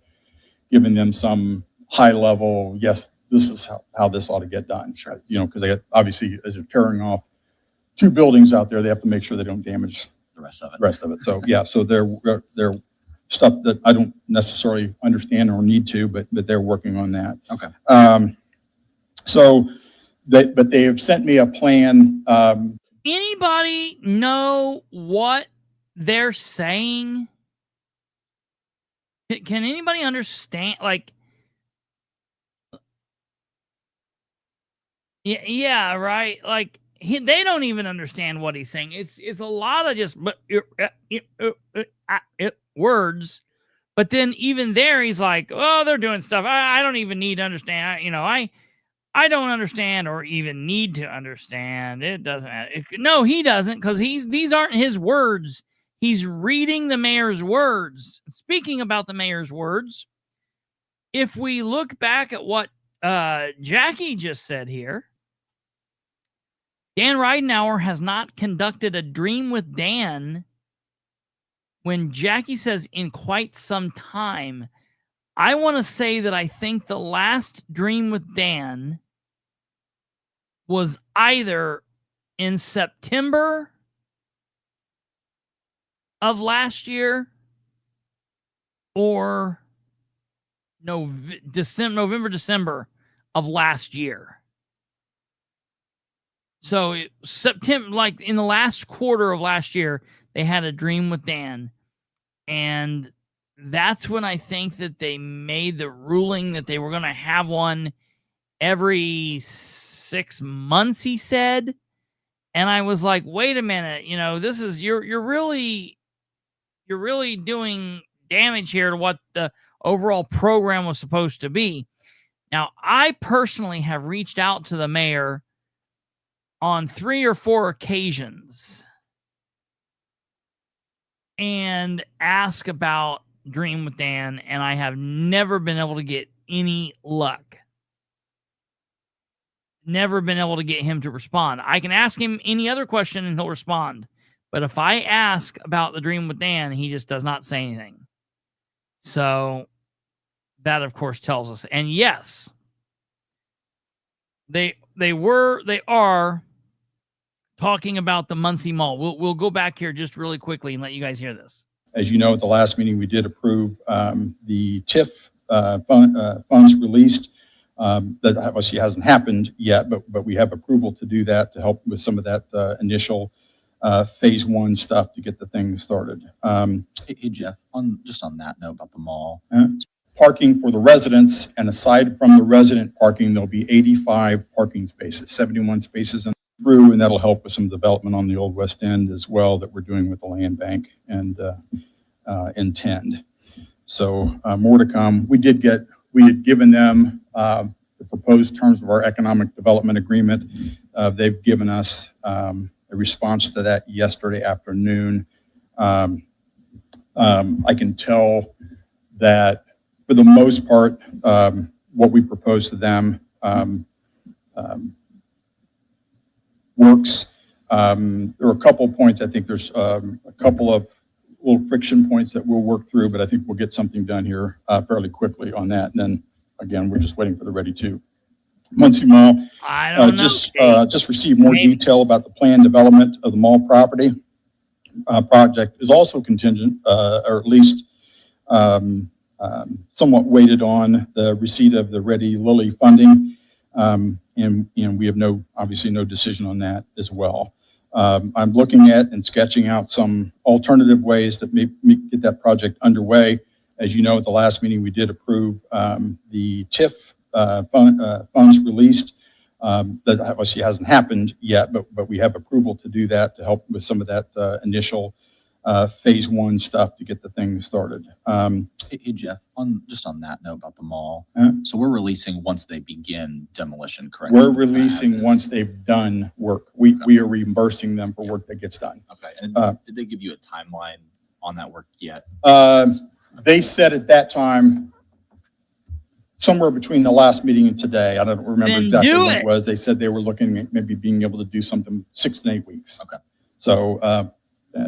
given them some high level, yes, this is how this ought to get done. Sure. Because they got, obviously, as they're tearing off 2 buildings out there, they have to make sure they don't damage The rest of it. the rest of it. So, yeah, so they're stuff that I don't necessarily understand or need to, but they're working on that. Okay. So, but they have sent me a plan. Anybody know what they're saying? Can anybody understand? Like, yeah, right. Like they don't even understand what he's saying. It's a lot of just words. But then even there, he's like, "Oh, they're doing stuff. I don't even need to understand. I don't understand or even need to understand. It doesn't matter." No, he doesn't, because these aren't his words. He's reading the mayor's words. Speaking about the mayor's words, if we look back at what Jackie just said here, Dan Ridenour has not conducted a Dream with Dan when Jackie says in quite some time. I want to say that I think the last Dream with Dan was either in September of last year or November, December of last year. So September, like in the last quarter of last year, they had a dream with Dan. And that's when I think that they made the ruling that they were going to have one every 6 months, he said. And I was like, wait a minute, this is, you're really doing damage here to what the overall program was supposed to be. Now, I personally have reached out to the mayor on 3 or 4 occasions and ask about Dream with Dan, and I have never been able to get any luck. Never been able to get him to respond. I can ask him any other question and he'll respond. But if I ask about the Dream with Dan, he just does not say anything. So that, of course, tells us. And yes, they are talking about the Muncie Mall. We'll go back here just really quickly and let you guys hear this. As you know, at the last meeting, we did approve the TIF funds released. That obviously hasn't happened yet, but we have approval to do that to help with some of that initial phase 1 stuff to get the thing started. Hey, Jeff, on that note about the mall. Parking for the residents, and aside from the resident parking, there'll be 85 parking spaces, 71 spaces through, and that'll help with some development on the Old West End as well that we're doing with the land bank and intend. So more to come. We had given them the proposed terms of our economic development agreement. They've given us a response to that yesterday afternoon. I can tell that for the most part, what we proposed to them works. There are a couple of points. I think there's a couple of little friction points that we'll work through, but I think we'll get something done here fairly quickly on that. And then again, we're just waiting for the Ready to. Muncie Mall. I don't know. Just received more detail about the planned development of the mall property. Project is also contingent, or at least somewhat weighted on the receipt of the Ready Lilly funding. And we have obviously no decision on that as well. I'm looking at and sketching out some alternative ways that may get that project underway. As you know, at the last meeting, we did approve the TIF funds released. That obviously hasn't happened yet, but we have approval to do that to help with some of that initial phase 1 stuff to get the thing started. Hey, Jeff, on that note about the mall. So we're releasing once they begin demolition, correct? We're releasing once they've done work. We are reimbursing them for work that gets done. Okay. And did they give you a timeline on that work yet? They said at that time, somewhere between the last meeting and today, I don't remember exactly what it was. They said they were looking at maybe being able to do something 6 to 8 weeks. Okay. So,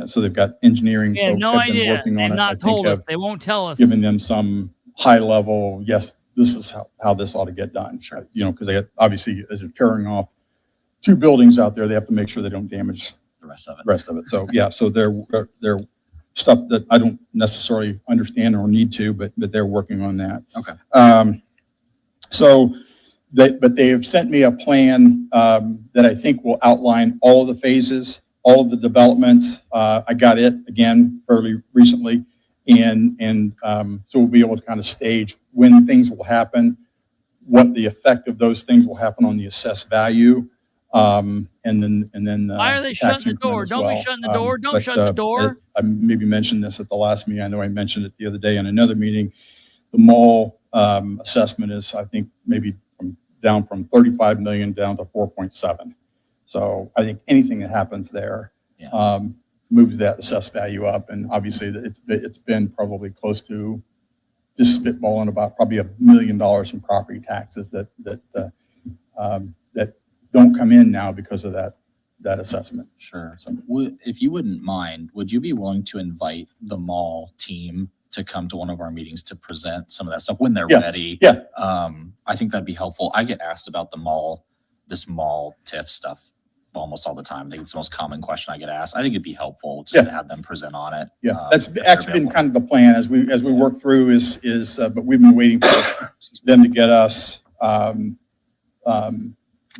so they've got engineering folks no have been idea. working on They've it. not told us. They won't tell us. Giving them some high level, yes, this is how this ought to get done. Sure. Because they obviously, as they're tearing off 2 buildings out there, they have to make sure they don't damage The rest of it. So yeah, so they're stuff that I don't necessarily understand or need to, but they're working on that. Okay. But they have sent me a plan that I think will outline all of the phases, all of the developments. I got it again fairly recently, and so we'll be able to kind of stage when things will happen, what the effect of those things will happen on the assessed value, and then why are they shutting the door? Don't be shutting the door. Don't shut the door. I maybe mentioned this at the last meeting. I know I mentioned it the other day in another meeting. The mall assessment is, I think, maybe down from 35 million down to 4.7. So I think anything that happens there moves that assessed value up. And obviously it's been probably close to, just spitballing, about probably $1 million in property taxes that don't come in now because of that assessment. Sure. So, if you wouldn't mind, would you be willing to invite the mall team to come to one of our meetings to present some of that stuff when they're ready? Yeah. I think that'd be helpful. I get asked about this mall TIF stuff almost all the time. I think it's the most common question I get asked. I think it'd be helpful just Yeah. to have them present on it. Yeah, that's if they're actually been available. kind of the plan as we work through but we've been waiting for them to get us,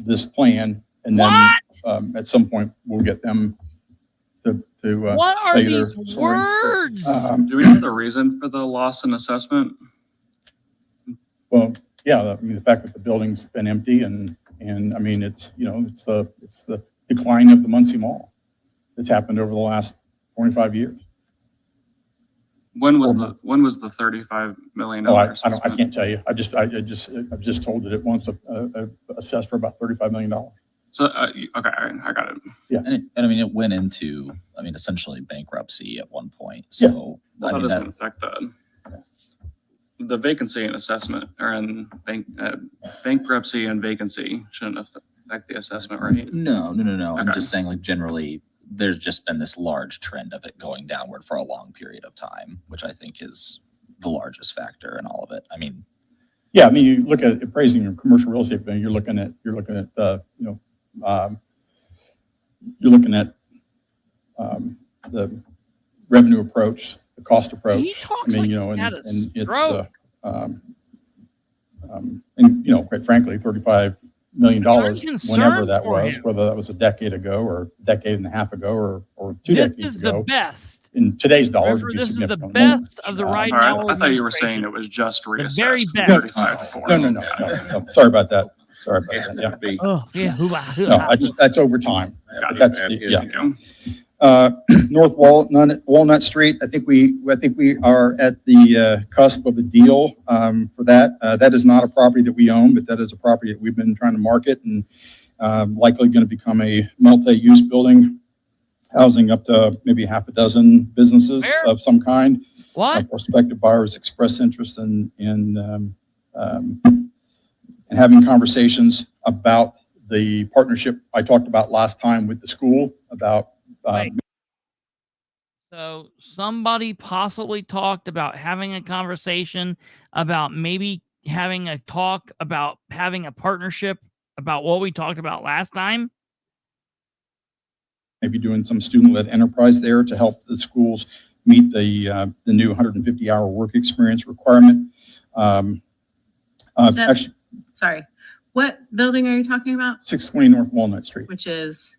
this plan. And then, at some point we'll get them to What are say their these story. words? Do we know the reason for the loss in assessment? Well, yeah, I mean, the fact that the building's been empty and I mean, it's the decline of the Muncie Mall that's happened over the last 25 years. When was the $35 million Oh, I assessment? can't tell you. I've just told that it wants assessed for about $35 million. So, okay, I got it. And I mean, it went into, essentially bankruptcy at one point. So, Well, that doesn't affect the vacancy and assessment, or in bankruptcy and vacancy shouldn't affect the assessment, right? No. I'm Okay. just saying, like, generally, there's just been this large trend of it going downward for a long period of time, which I think is the largest factor in all of it. I mean, Yeah, I mean, you look at appraising your commercial real estate thing, you're looking at the revenue approach, the cost approach. He talks I mean, like he had a and it's, stroke. and quite frankly, $35 million, I'm concerned whenever that for was, him. whether that was a decade ago or a decade and a half ago or two This decades is the ago, best. in today's dollars, Remember, would be this is the significantly more. best of the Uh, right Sorry, now. I thought you were administration. saying it was just reassessed. very from best. 35 to 4. No. Sorry about that. Yeah. Oh, yeah. No, that's over time. Got it. That's, yeah. North Walnut Street, I think we are at the cusp of a deal for that. That is not a property that we own, but that is a property that we've been trying to market and likely going to become a multi-use building, housing up to maybe half a dozen businesses Where? of some kind. What? Prospective buyers express interest in having conversations about the partnership I talked about last time with the school about. Wait. So somebody possibly talked about having a conversation about maybe having a talk about having a partnership about what we talked about last time. Maybe doing some student-led enterprise there to help the schools meet the new 150-hour work experience requirement. Actually, Sorry. What building are you talking about? 620 North Walnut Street, Which is,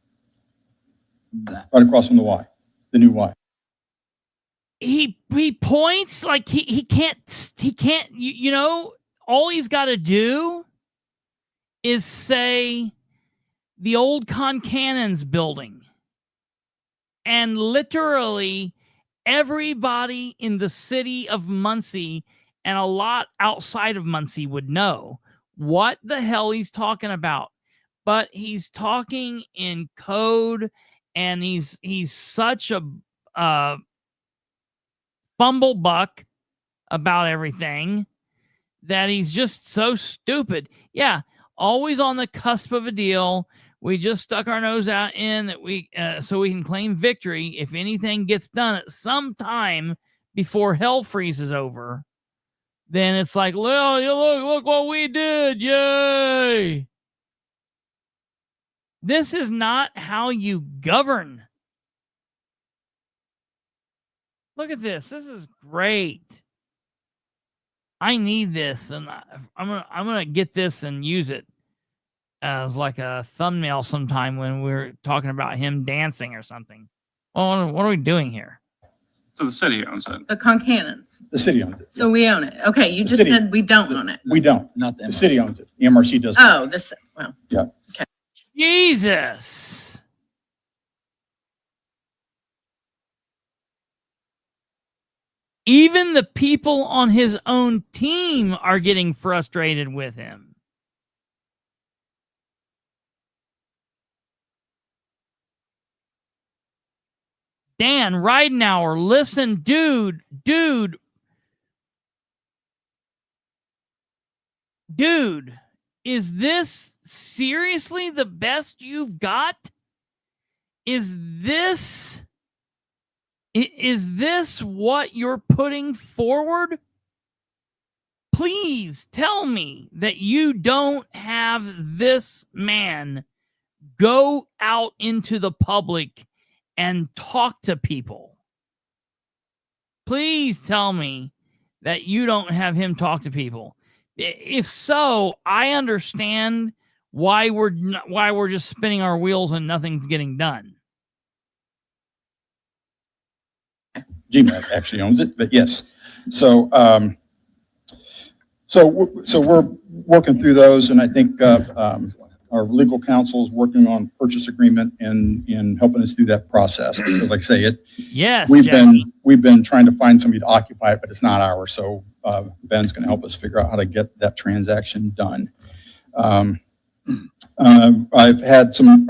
that right across from the new Y. He points like he can't you know, all he's got to do is say the old Concannons building, and literally everybody in the city of Muncie and a lot outside of Muncie would know what the hell he's talking about. But he's talking in code, and he's such a bumblebuck about everything that he's just so stupid. Yeah, always on the cusp of a deal. We just stuck our nose out in that so we can claim victory if anything gets done at some time before hell freezes over. Then it's like, well, look what we did. Yay. This is not how you govern. Look at this. This is great. I need this, and I'm gonna get this and use it as like a thumbnail sometime when we're talking about him dancing or something. Well, what are we doing here? So the city owns it. the Concannons. The city owns it. So we own it. Okay, you The just city. said we don't own it. We don't. not The city owns it. The MRC does. Oh, well, Jesus. Even the people on his own team are getting frustrated with him. Dan Ridenour, listen, dude, is this seriously the best you've got? Is this what you're putting forward? Please tell me that you don't have this man go out into the public and talk to people. Please tell me that you don't have him talk to people. If so, I understand why we're just spinning our wheels and nothing's getting done. GMAT actually owns it, but yes. So, so we're working through those, and I think our legal counsel is working on purchase agreement and helping us through that process. Because like I say, Yes, we've been trying to find somebody to occupy it, but it's not ours. So Ben's going to help us figure out how to get that transaction done. I've had some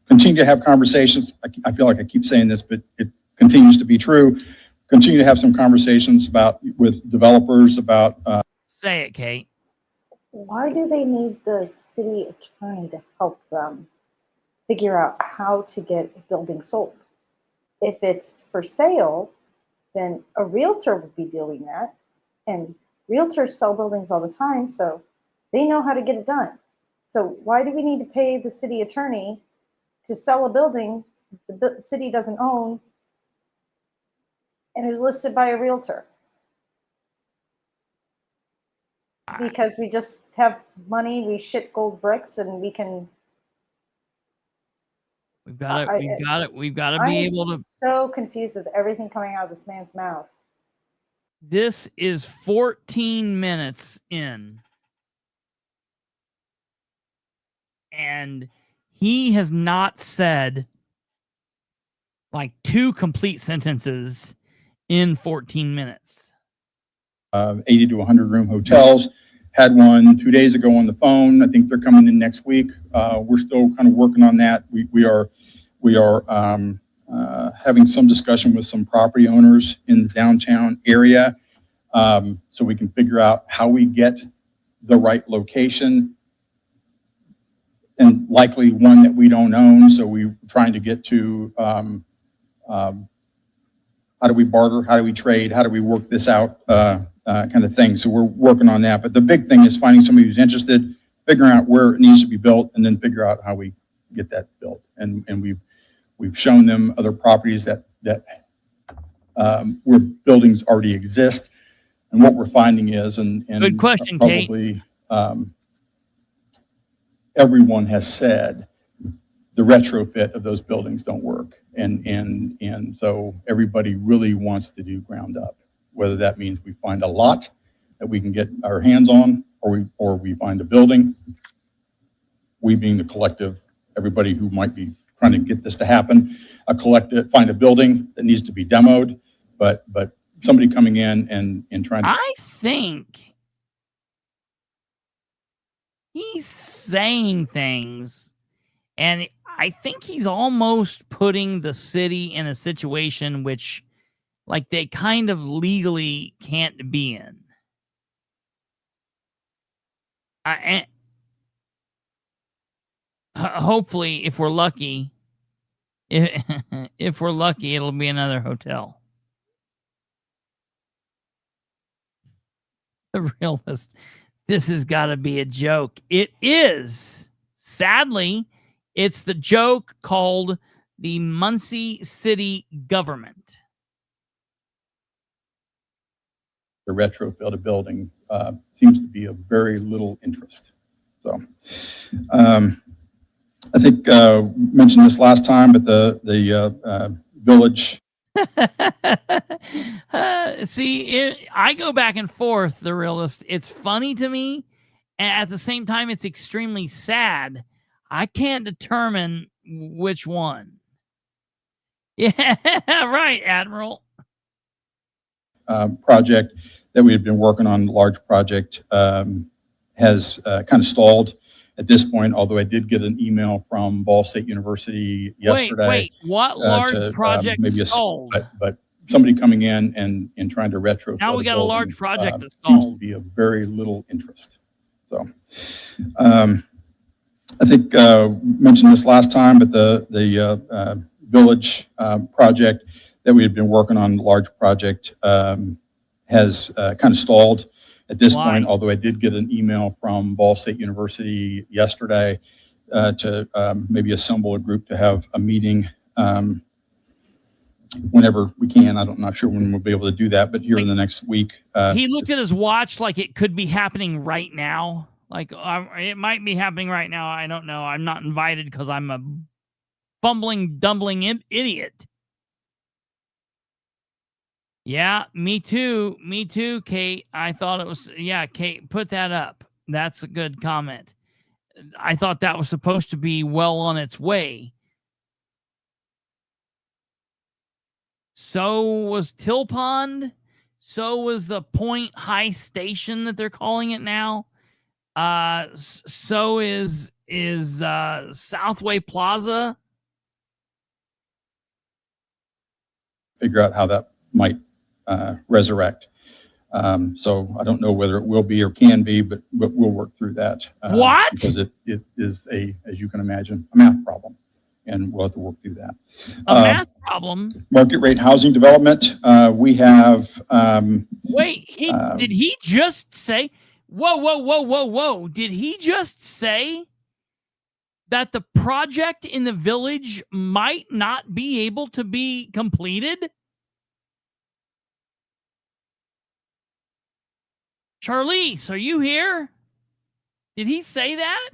continue to have conversations. I feel like I keep saying this, but it continues to be true. Continue to have some conversations with developers about. Say it, Kate. Why do they need the city attorney to help them figure out how to get a building sold? If it's for sale, then a realtor would be doing that. And realtors sell buildings all the time, so they know how to get it done. So why do we need to pay the city attorney to sell a building the city doesn't own and is listed by a realtor? Because we just have money, we shit gold bricks, and we can. We've got to be able to. So confused with everything coming out of this man's mouth. This is 14 minutes in, and he has not said like 2 complete sentences in 14 minutes. 80 to 100 room hotels. Had one 2 days ago on the phone. I think they're coming in next week. We're still kind of working on that. We are having some discussion with some property owners in the downtown area, so we can figure out how we get the right location, and likely one that we don't own. So we're trying to get to how do we barter? How do we trade? How do we work this out? Kind of thing. So we're working on that. But the big thing is finding somebody who's interested, figuring out where it needs to be built, and then figure out how we get that built. And we've shown them other properties that where buildings already exist. And what we're finding is, and good question, probably Kate. Everyone has said the retrofit of those buildings don't work. And so everybody really wants to do ground up, whether that means we find a lot that we can get our hands on, or we find a building. We being the collective, everybody who might be trying to get this to happen, a collective, find a building that needs to be demoed, but somebody coming in and trying to. I think he's saying things, and I think he's almost putting the city in a situation which, like, they kind of legally can't be in. Hopefully, if we're lucky, if we're lucky, it'll be another hotel. The realist, this has got to be a joke. It is. Sadly, it's the joke called the Muncie City Government. The retrofit a building seems to be of very little interest. So I think mentioned this last time, but the village. I go back and forth, the realist. It's funny to me, and at the same time, it's extremely sad. I can't determine which one. Yeah, right, Admiral. Project that we had been working on, large project, has kind of stalled at this point, although I did get an email from Ball State University yesterday. Wait, what large project stalled? But somebody coming in and trying to retrofit. Now we got a large project that seems stalled. to be of very little interest. So I think mentioned this last time, but the village project that we had been working on, large project, has kind of stalled at this point, although I did get an email from Ball State University yesterday, maybe assemble a group to have a meeting whenever we can. I'm not sure when we'll be able to do that, but here in the next week. He looked at his watch like it could be happening right now. Like it might be happening right now. I don't know. I'm not invited because I'm a fumbling, dumbling idiot. Yeah, me too. Me too, Kate. I thought it was, yeah, Kate, put that up. That's a good comment. I thought that was supposed to be well on its way. So was Till Pond. So was the Point High Station that they're calling it now. So is Southway Plaza. Figure out how that might resurrect. So I don't know whether it will be or can be, but we'll work through that. What? Because it is as you can imagine, a math problem, and we'll have to work through that. A math problem? Market rate housing development. We have. Wait, did he just say? Whoa. Did he just say that the project in the village might not be able to be completed? Charlize, are you here? Did he say that?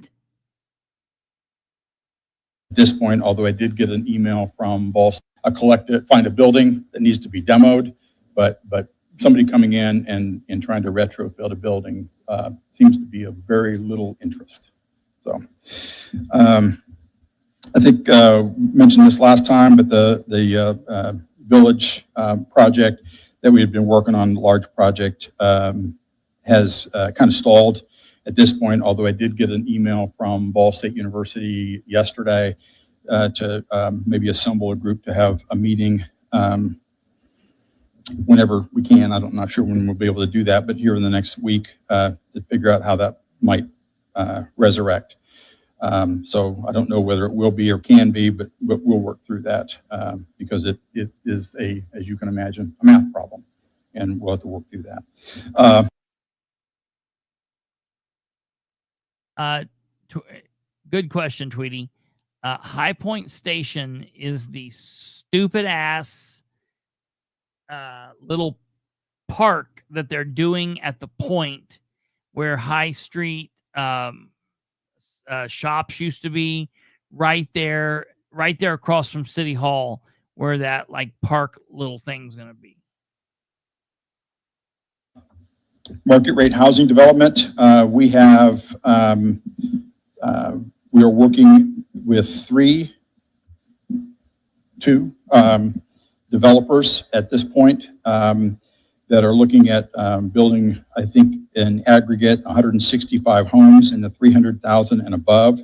At this point, although I did get an email from find a building that needs to be demoed, but somebody coming in and trying to retrofit a building seems to be of very little interest. So I think mentioned this last time, but the village project that we had been working on, large project, has kind of stalled at this point, although I did get an email from Ball State University yesterday to maybe assemble a group to have a meeting whenever we can. I'm not sure when we'll be able to do that, but here in the next week to figure out how that might resurrect. So I don't know whether it will be or can be, but we'll work through that because it is as you can imagine, a math problem, and we'll have to work through that. Good question, Tweety. High Point Station is the stupid ass little park that they're doing at the point where High Street shops used to be, right there across from City Hall, where that like park little thing's going to be. Market rate housing development. We have, we are working with two developers at this point that are looking at building, I think, in aggregate 165 homes in the 300,000 and above.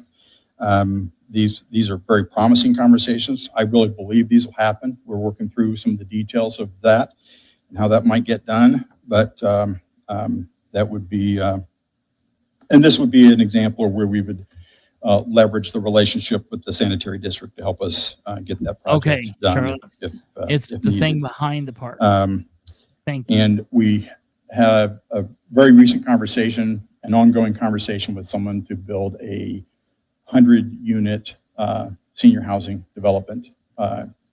These are very promising conversations. I really believe these will happen. We're working through some of the details of that and how that might get done, but that would be, and this would be an example of where we would leverage the relationship with the sanitary district to help us get that project done. Charlie. It's the thing behind the park. Thank you. And we have a very recent conversation, an ongoing conversation with someone to build a 100-unit senior housing development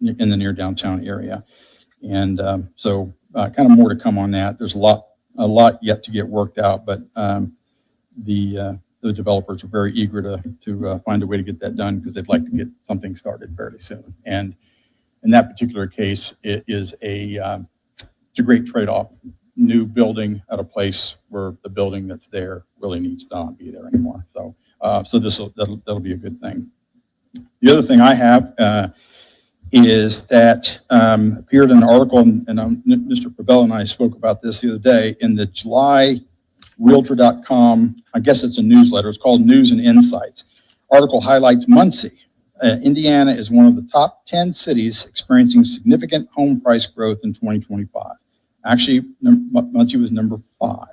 in the near downtown area. And so kind of more to come on that. There's a lot yet to get worked out, but the developers are very eager to find a way to get that done because they'd like to get something started fairly soon. And in that particular case, it's a great trade-off. New building at a place where the building that's there really needs to not be there anymore. So that'll be a good thing. The other thing I have is that appeared in an article, and Mr. Pabell and I spoke about this the other day, in the July Realtor.com, I guess it's a newsletter, it's called News and Insights. Article highlights Muncie. Indiana is one of the top 10 cities experiencing significant home price growth in 2025. Actually, Muncie was number 5.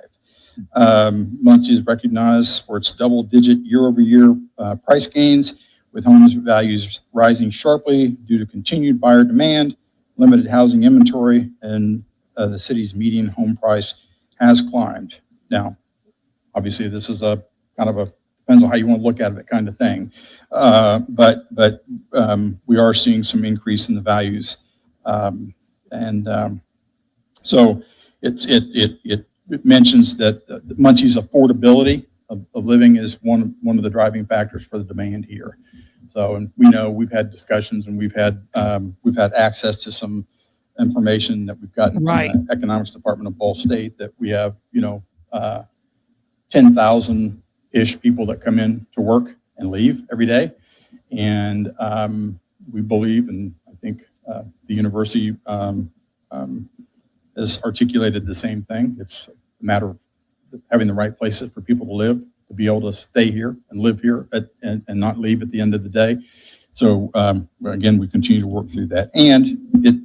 Muncie is recognized for its double-digit year-over-year price gains, with homes values rising sharply due to continued buyer demand, limited housing inventory, and the city's median home price has climbed. Now, obviously, this is a kind of a depends on how you want to look at it, that kind of thing. But we are seeing some increase in the values. So it mentions that Muncie's affordability of living is one of the driving factors for the demand here. So, and we know we've had discussions and we've had access to some information that we've gotten Right. from the Economics Department of Ball State that we have, 10,000-ish people that come in to work and leave every day. And we believe, and I think the university has articulated the same thing. It's a matter of having the right places for people to live, to be able to stay here and live here and not leave at the end of the day. So again, we continue to work through that. And it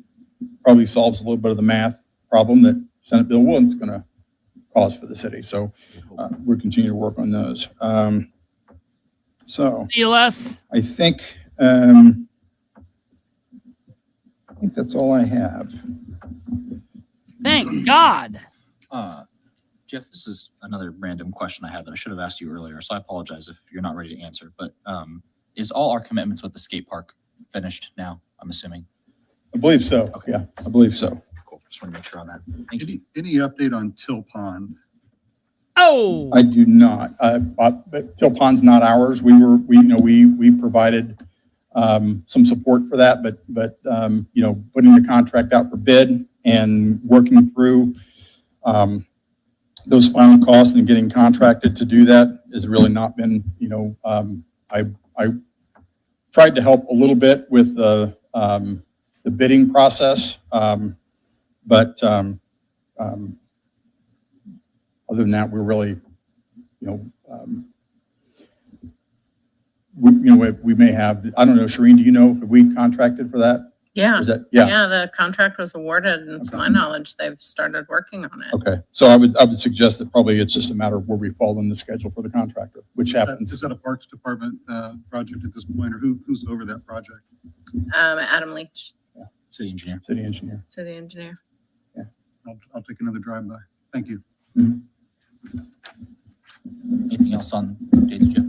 probably solves a little bit of the math problem that Senate Bill 1 is going to cause for the city. So we're continuing to work on those. So See you, Les. I think that's all I have. Thank God. Jeff, this is another random question I had that I should have asked you earlier, so I apologize if you're not ready to answer. But is all our commitments with the skate park finished now, I'm assuming? I believe so. Okay. Yeah, I believe so. Cool. Just want to make sure on that. Thank you. Any update on Till Pond? Oh, I do not. But Till Pond's not ours. We provided some support for that, but putting the contract out for bid and working through those final costs and getting contracted to do that has really not been, I tried to help a little bit with the bidding process, but other than that, we're really, we may have, I don't know, Shireen, do you know if we contracted for that? Yeah. Is that, yeah. Yeah, the contract was awarded, and to my knowledge, they've started working on it. Okay, so I would suggest that probably it's just a matter of where we fall in the schedule for the contractor, which happens. Is that a Parks Department project at this point, or who's over that project? Adam Leach, City engineer. City engineer. city engineer. I'll take another drive by. Thank you. Anything else on dates, Jeff?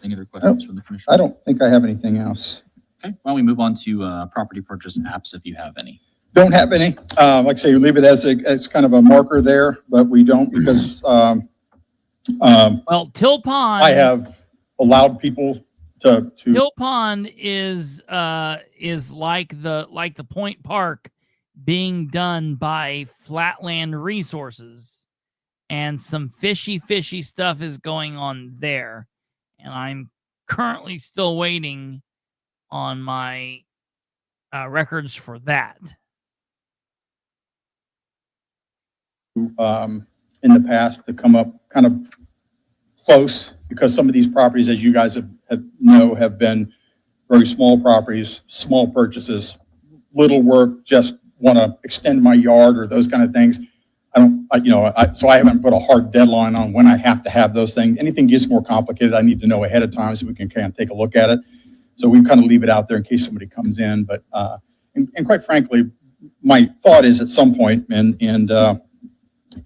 Any other questions from the commission? I don't think I have anything else. Okay, why don't we move on to property purchase apps if you have any? Don't have any. Like I say, you leave it as kind of a marker there, but we don't because well, Till Pond. I have allowed people to Till Pond is like the Point Park being done by Flatland Resources, and some fishy stuff is going on there, and I'm currently still waiting on my records for that. in the past to come up kind of close because some of these properties, as you guys have been very small properties, small purchases, little work, just want to extend my yard or those kind of things. So I haven't put a hard deadline on when I have to have those things. Anything gets more complicated, I need to know ahead of time so we can kind of take a look at it. So we kind of leave it out there in case somebody comes in. But and quite frankly, my thought is at some point,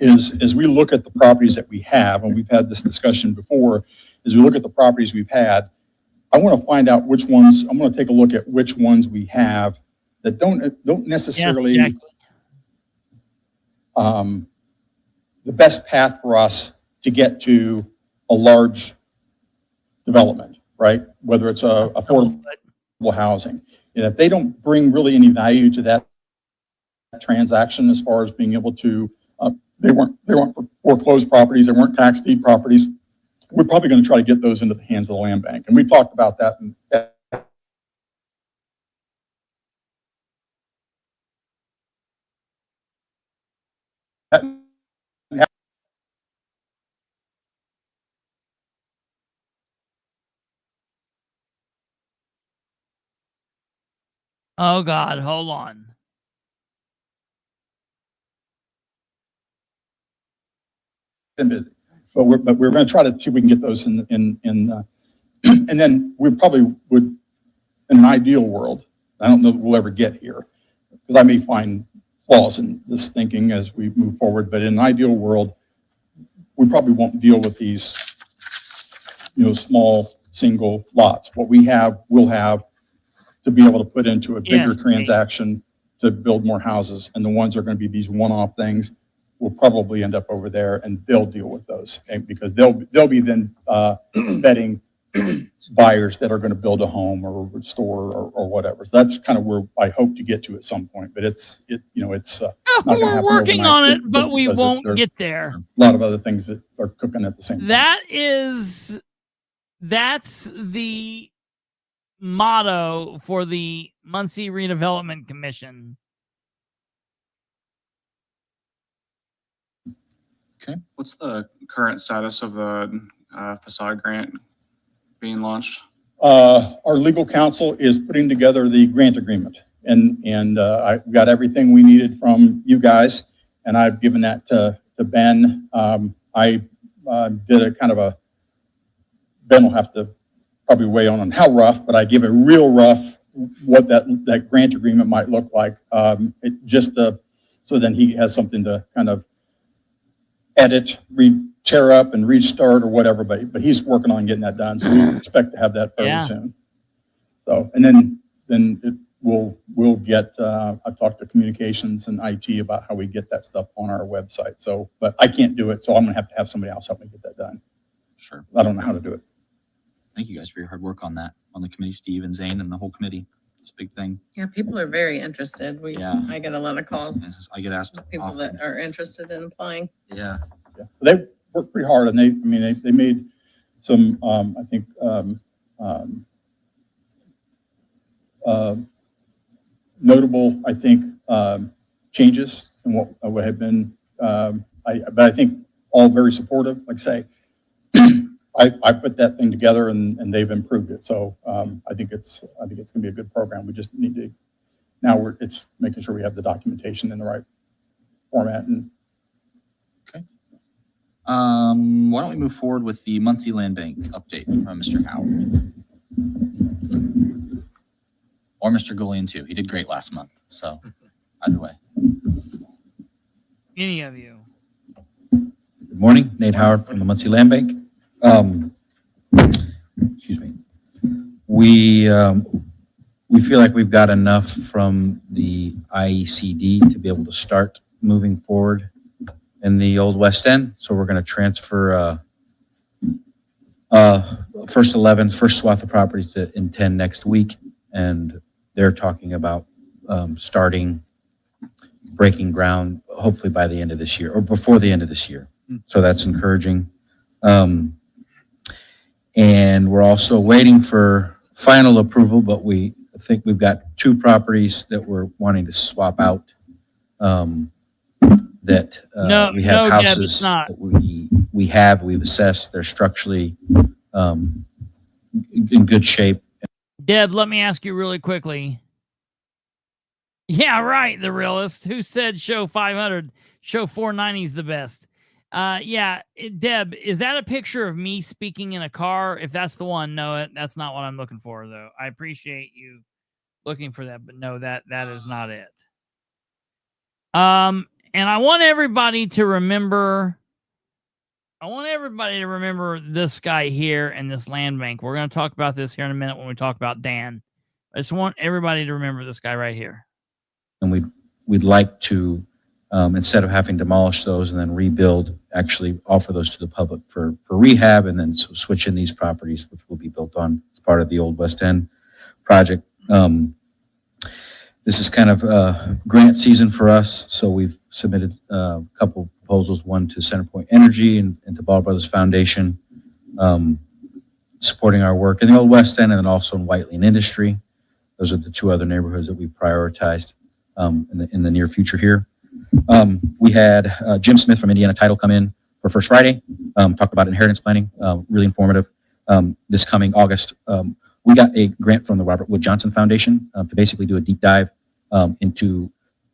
is as we look at the properties that we have, and we've had this discussion before, as we look at the properties we've had, I want to find out which ones. I'm going to take a look at which ones we have that don't necessarily. Yes, The best path for us to get to a large development, right? Whether it's affordable housing. And if they don't bring really any value to that transaction as far as being able to, they weren't foreclosed properties, they weren't tax deed properties, we're probably going to try to get those into the hands of the land bank. And we've talked about that. Oh God, hold on. Been busy, but we're going to try to see if we can get those in and then we probably would, in an ideal world, I don't know that we'll ever get here because I may find flaws in this thinking as we move forward, but in an ideal world, we probably won't deal with these small single lots. What we have, we'll have to be able to put into a bigger Yes. transaction to build more houses. And the ones that are going to be these one-off things will probably end up over there, and they'll deal with those. And because they'll be then vetting buyers that are going to build a home or a store or whatever. So that's kind of where I hope to get to at some point, but it's not gonna We're happen working on overnight, it, just but we because won't there's get there. a lot of other things that are cooking at the same time. That's the motto for the Muncie Redevelopment Commission. What's the current status of the facade grant being launched? Our legal counsel is putting together the grant agreement, and I got everything we needed from you guys, and I've given that to Ben. I did a kind of a, Ben will have to probably weigh on how rough, but I give a real rough what that grant agreement might look like. So then he has something to kind of edit, tear up and restart or whatever, but he's working on getting that done. So we expect to have that fairly soon. So, and then we'll get, I've talked to communications and IT about how we get that stuff on our website. So, but I can't do it. So I'm gonna have somebody else help me get that done. Sure. I don't know how to do it. Thank you guys for your hard work on that, on the committee, Steve and Zane and the whole committee. It's a big thing. Yeah, people are very interested. Yeah. I get a lot of calls, I get asked people often. that are interested in applying. Yeah. Yeah. They worked pretty hard, and they made some, I think, notable, I think, changes in what had been, but I think all very supportive. Like I say, I put that thing together and they've improved it. So I think it's gonna be a good program. We just need to, now it's making sure we have the documentation in the right format. And why don't we move forward with the Muncie Land Bank update from Mr. Howard? Or Mr. Gullion too. He did great last month. So either way. Any of you. Good morning, Nate Howard from the Muncie Land Bank. Excuse me. We feel like we've got enough from the IECD to be able to start moving forward in the Old West End. So we're going to transfer first swath of properties to intend next week. And they're talking about starting breaking ground, hopefully by the end of this year or before the end of this year. So that's encouraging. And we're also waiting for final approval, but I think we've got 2 properties that we're wanting to swap out. That we have houses Deb, that we've assessed. They're structurally in good shape. Deb, let me ask you really quickly. Yeah, right. The realist who said show 500, show 490 is the best. Deb, is that a picture of me speaking in a car? If that's the one, no, that's not what I'm looking for, though. I appreciate you looking for that, but no, that is not it. And I want everybody to remember. This guy here and this land bank. We're going to talk about this here in a minute when we talk about Dan. I just want everybody to remember this guy right here. And we'd like to, instead of having to demolish those and then rebuild, actually offer those to the public for rehab, and then switch in these properties, which will be built on as part of the Old West End project. This is kind of grant season for us, so we've submitted a couple proposals, one to Centerpoint Energy and to Ball Brothers Foundation, supporting our work in the Old West End and then also in Whiteley and Industry. Those are the 2 other neighborhoods that we prioritized in the near future here. We had Jim Smith from Indiana Title come in for First Friday, talked about inheritance planning, really informative. This coming August, we got a grant from the Robert Wood Johnson Foundation to basically do a deep dive into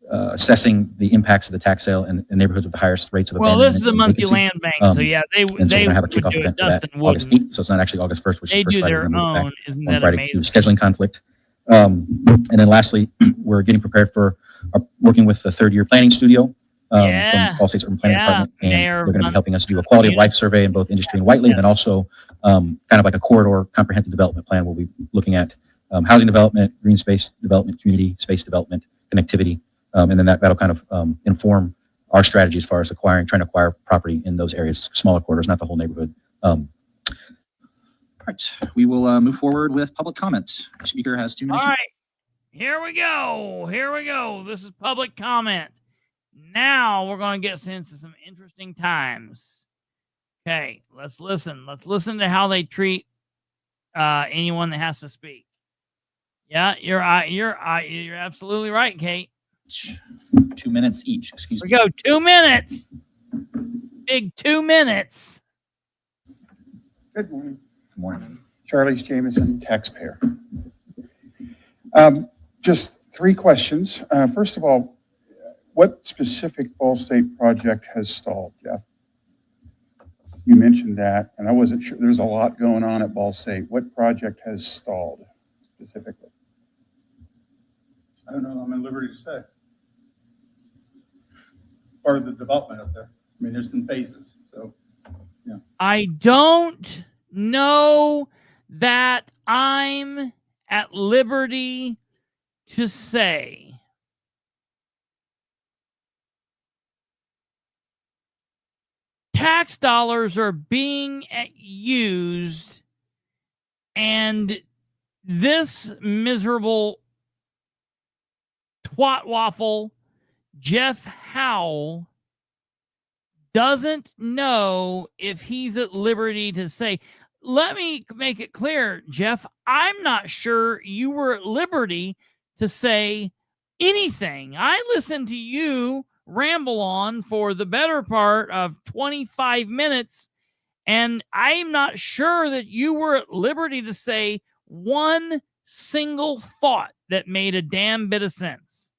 assessing the impacts of the tax sale in neighborhoods with the highest rates of abandonment. Well, this is the and Muncie vacancy. Land Bank, so yeah, they And so we're gonna have a would kickoff do it. event for that Dustin August wouldn't. 8th, so it's not actually August 1st, which They is the first do Friday. their We're gonna move it back own. Isn't on that Friday due to amazing? scheduling conflict. And then lastly, we're getting prepared for working with the third year planning studio Yeah. from Ball State's Urban Planning Yeah, Department. And Mayor they're going to be Muncie. helping us do a quality of life survey in both industry and Whiteley, and then also kind of like a corridor comprehensive development plan. We'll be looking at housing development, green space development, community space development, connectivity, and then that'll kind of inform our strategy as far as trying to acquire property in those areas, smaller quarters, not the whole neighborhood. All right, we will move forward with public comments. Each speaker has 2 minutes. All right, here we go. Here we go. This is public comment. Now we're going to get into some interesting times. Okay, let's listen. Let's listen to how they treat anyone that has to speak. Yeah, you're absolutely right, Kate. 2 minutes each. Excuse We me. go 2 minutes. Big 2 minutes. Good morning. Good morning. Charles Jameson, taxpayer. Just 3 questions. First of all, what specific Ball State project has stalled, Jeff? You mentioned that, and I wasn't sure. There's a lot going on at Ball State. What project has stalled specifically? I don't know. I'm at liberty to say. Part of the development up there. I mean, there's some phases, so, yeah. I don't know that I'm at liberty to say. Tax dollars are being used, and this miserable twat waffle, Jeff Howell, doesn't know if he's at liberty to say. Let me make it clear, Jeff, I'm not sure you were at liberty to say anything. I listened to you ramble on for the better part of 25 minutes, and I'm not sure that you were at liberty to say one single thought that made a damn bit of sense.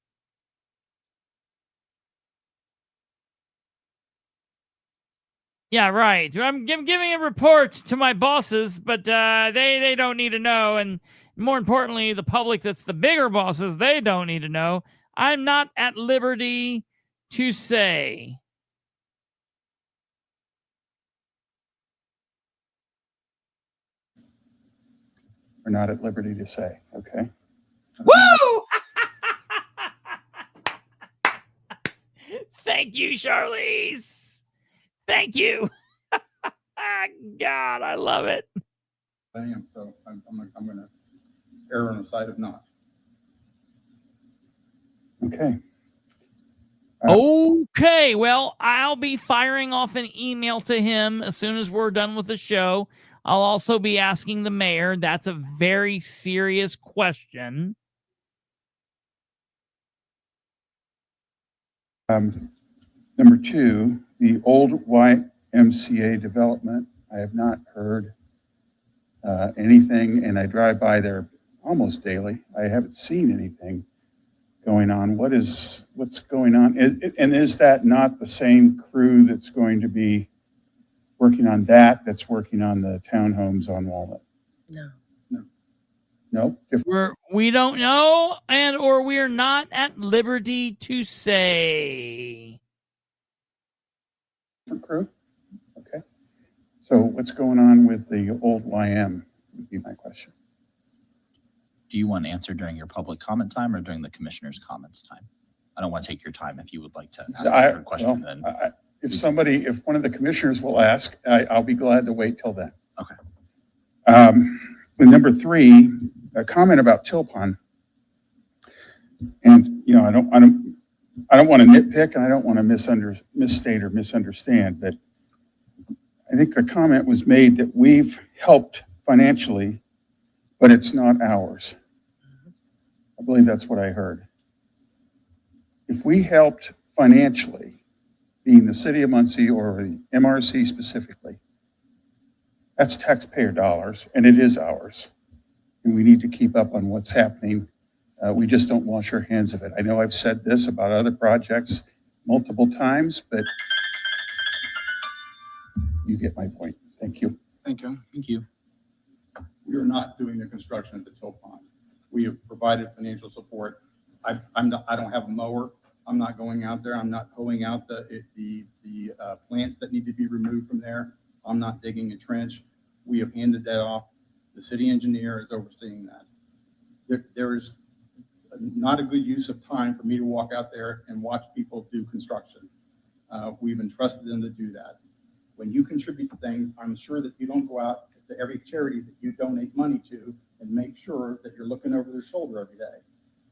Yeah, right. I'm giving a report to my bosses, but they don't need to know. And more importantly, the public that's the bigger bosses, they don't need to know. I'm not at liberty to say. We're not at liberty to say, okay? Woo! Thank you, Charlize. Thank you. God, I love it. I am, so I'm going to err on the side of not. Okay. Okay, well, I'll be firing off an email to him as soon as we're done with the show. I'll also be asking the mayor. That's a very serious question. Number 2, the old YMCA development. I have not heard anything, and I drive by there almost daily. I haven't seen anything going on. What's going on? And is that not the same crew that's going to be working on that's working on the townhomes on Walnut? No. We don't know, or we're not at liberty to say. Different crew? Okay. So what's going on with the old YM would be my question. Do you want to answer during your public comment time or during the commissioner's comments time? I don't want to take your time. If you would like to ask a question, then. If one of the commissioners will ask, I'll be glad to wait till then. Okay. Number 3, a comment about Tilpon. And, I don't want to nitpick, and I don't want to misstate or misunderstand, but I think the comment was made that we've helped financially, but it's not ours. I believe that's what I heard. If we helped financially, being the city of Muncie or the MRC specifically, that's taxpayer dollars, and it is ours. And we need to keep up on what's happening. We just don't wash our hands of it. I know I've said this about other projects multiple times, but you get my point. Thank you. Thank you. Thank you. We are not doing the construction at the Tilpon. We have provided financial support. I don't have a mower, I'm not going out there. I'm not pulling out the plants that need to be removed from there. I'm not digging a trench. We have handed that off. The city engineer is overseeing that. There is not a good use of time for me to walk out there and watch people do construction. We've entrusted them to do that. When you contribute to things, I'm sure that you don't go out to every charity that you donate money to and make sure that you're looking over their shoulder every day.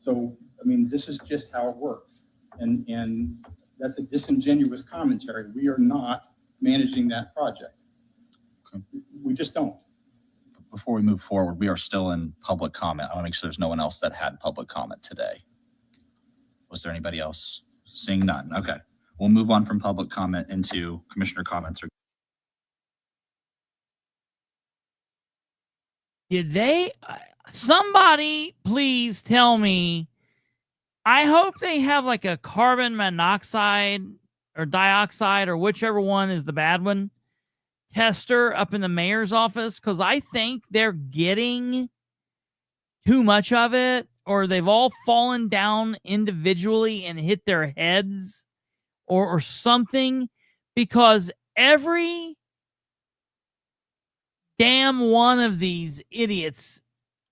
So, I mean, this is just how it works. And that's a disingenuous commentary. We are not managing that project. Okay. We just don't. Before we move forward, we are still in public comment. I want to make sure there's no one else that had public comment today. Was there anybody else? Seeing none. Okay. We'll move on from public comment into commissioner comments. Did somebody please tell me, I hope they have like a carbon monoxide or dioxide or whichever one is the bad one tester up in the mayor's office, because I think they're getting too much of it, or they've all fallen down individually and hit their heads or something, because every damn one of these idiots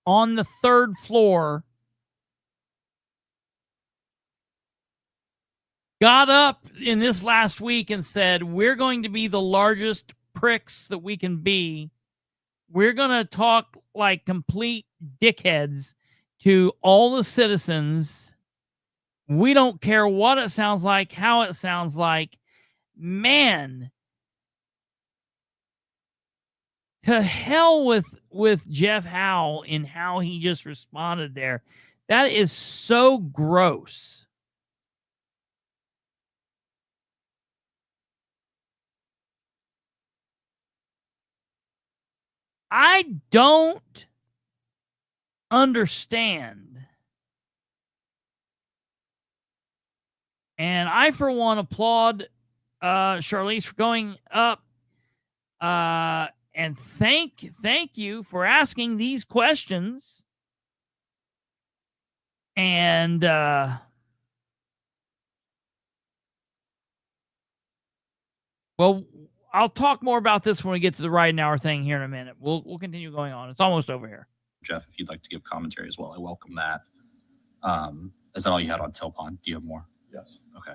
on the third floor got up in this last week and said, we're going to be the largest pricks that we can be. We're going to talk like complete dickheads to all the citizens. We don't care what it sounds like, how it sounds like. Man, to hell with Jeff Howe in how he just responded there. That is so gross. I don't understand. And I, for one, applaud Charlize for going up. And thank you for asking these questions. And well, I'll talk more about this when we get to the Ridenour thing here in a minute. We'll continue going on. It's almost over here. Jeff, if you'd like to give commentary as well, I welcome that. Is that all you had on Tilpon? Do you have more? Yes. Okay.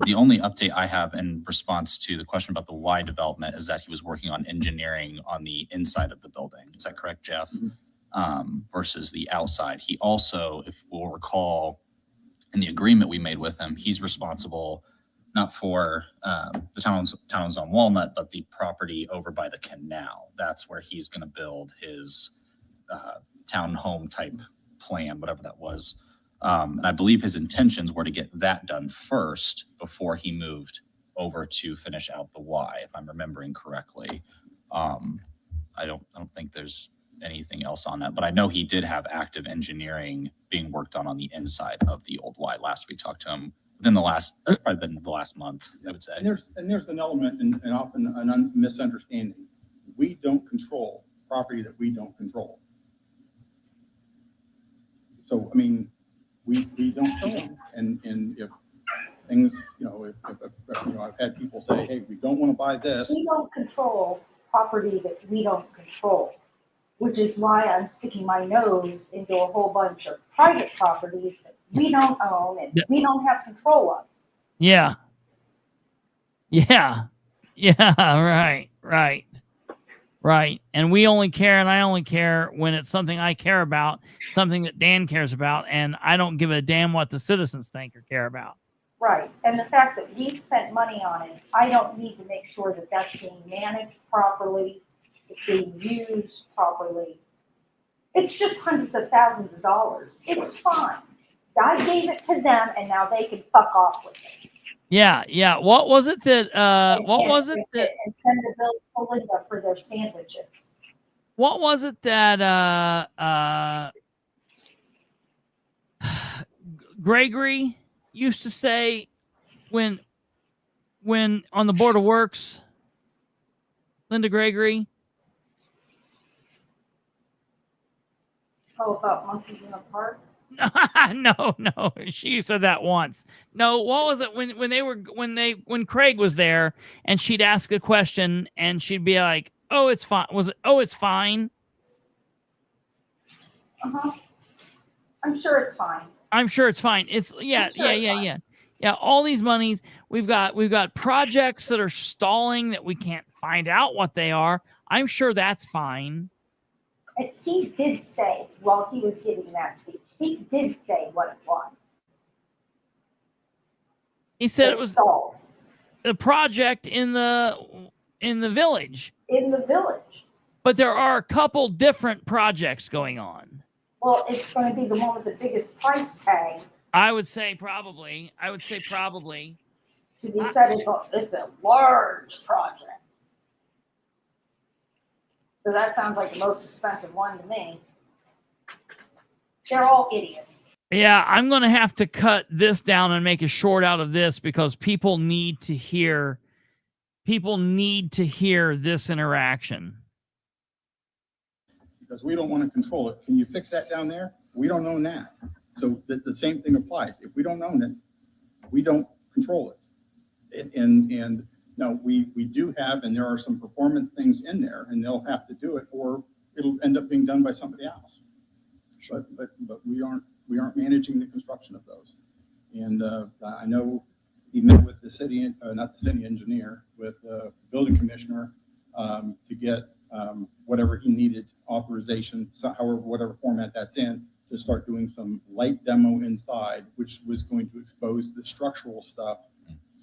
The only update I have in response to the question about the Y development is that he was working on engineering on the inside of the building. Is that correct, Jeff? Mm-hmm. Versus the outside. He also, if we'll recall, in the agreement we made with him, he's responsible not for the towns on Walnut, but the property over by the canal. That's where he's going to build his town home type plan, whatever that was. And I believe his intentions were to get that done first before he moved over to finish out the Y, if I'm remembering correctly. I don't think there's anything else on that, but I know he did have active engineering being worked on the inside of the old Y. Last we talked to him within that's probably been the last month, I would say. And there's an element and often a misunderstanding. We don't control property that we don't control. So, I mean, we don't, and if things, if I've had people say, hey, we don't want to buy this. We don't control property that we don't control, which is why I'm sticking my nose into a whole bunch of private properties that we don't own and we don't have control of. Yeah. Right. And we only care, and I only care when it's something I care about, something that Dan cares about, and I don't give a damn what the citizens think or care about. Right. And the fact that we spent money on it, I don't need to make sure that that's being managed properly, it's being used properly. It's just hundreds of thousands of dollars. It's fine. I gave it to them, and now they can fuck off with it. Yeah. What was it that? And send the bills to Linda for their sandwiches. What was it that Gregory used to say when on the Board of Works? Linda Gregory. Oh, about monkeys in the park? No. She said that once. No, what was it when Craig was there and she'd ask a question and she'd be like, "Oh, it's fine." Was it? "Oh, it's fine." I'm sure it's fine. I'm sure it's fine. It's yeah. All these monies we've got projects that are stalling that we can't find out what they are. I'm sure that's fine. And he did say, while he was giving that speech, he did say what it was. He said it was stalled a project in the village. in the village. But there are a couple different projects going on. Well, it's going to be the one with the biggest price tag. I would say probably. Because he said it's a large project. So that sounds like the most expensive one to me. They're all idiots. Yeah, I'm going to have to cut this down and make a short out of this because people need to hear this interaction. Because we don't want to control it. Can you fix that down there? We don't own that. So the same thing applies. If we don't own it, we don't control it. And no, we do have, and there are some performance things in there, and they'll have to do it, or it'll end up being done by somebody else. But we aren't managing the construction of those. And I know he met with the city, not the city engineer, with the building commissioner to get whatever he needed authorization, so however, whatever format that's in, to start doing some light demo inside, which was going to expose the structural stuff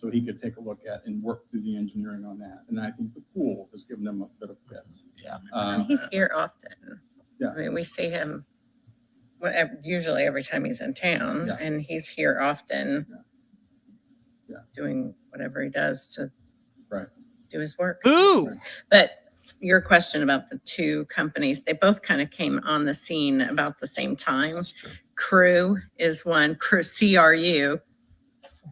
so he could take a look at and work through the engineering on that. And I think the pool has given them a bit of fits. Yeah. He's here often. Yeah. I mean, we see him usually every time he's in town, Yeah. and he's here often Yeah. doing whatever he does to Right. do his work. Ooh. But your question about the two companies, they both kind of came on the scene about the same time. That's true. Crew is one, Crew CRU,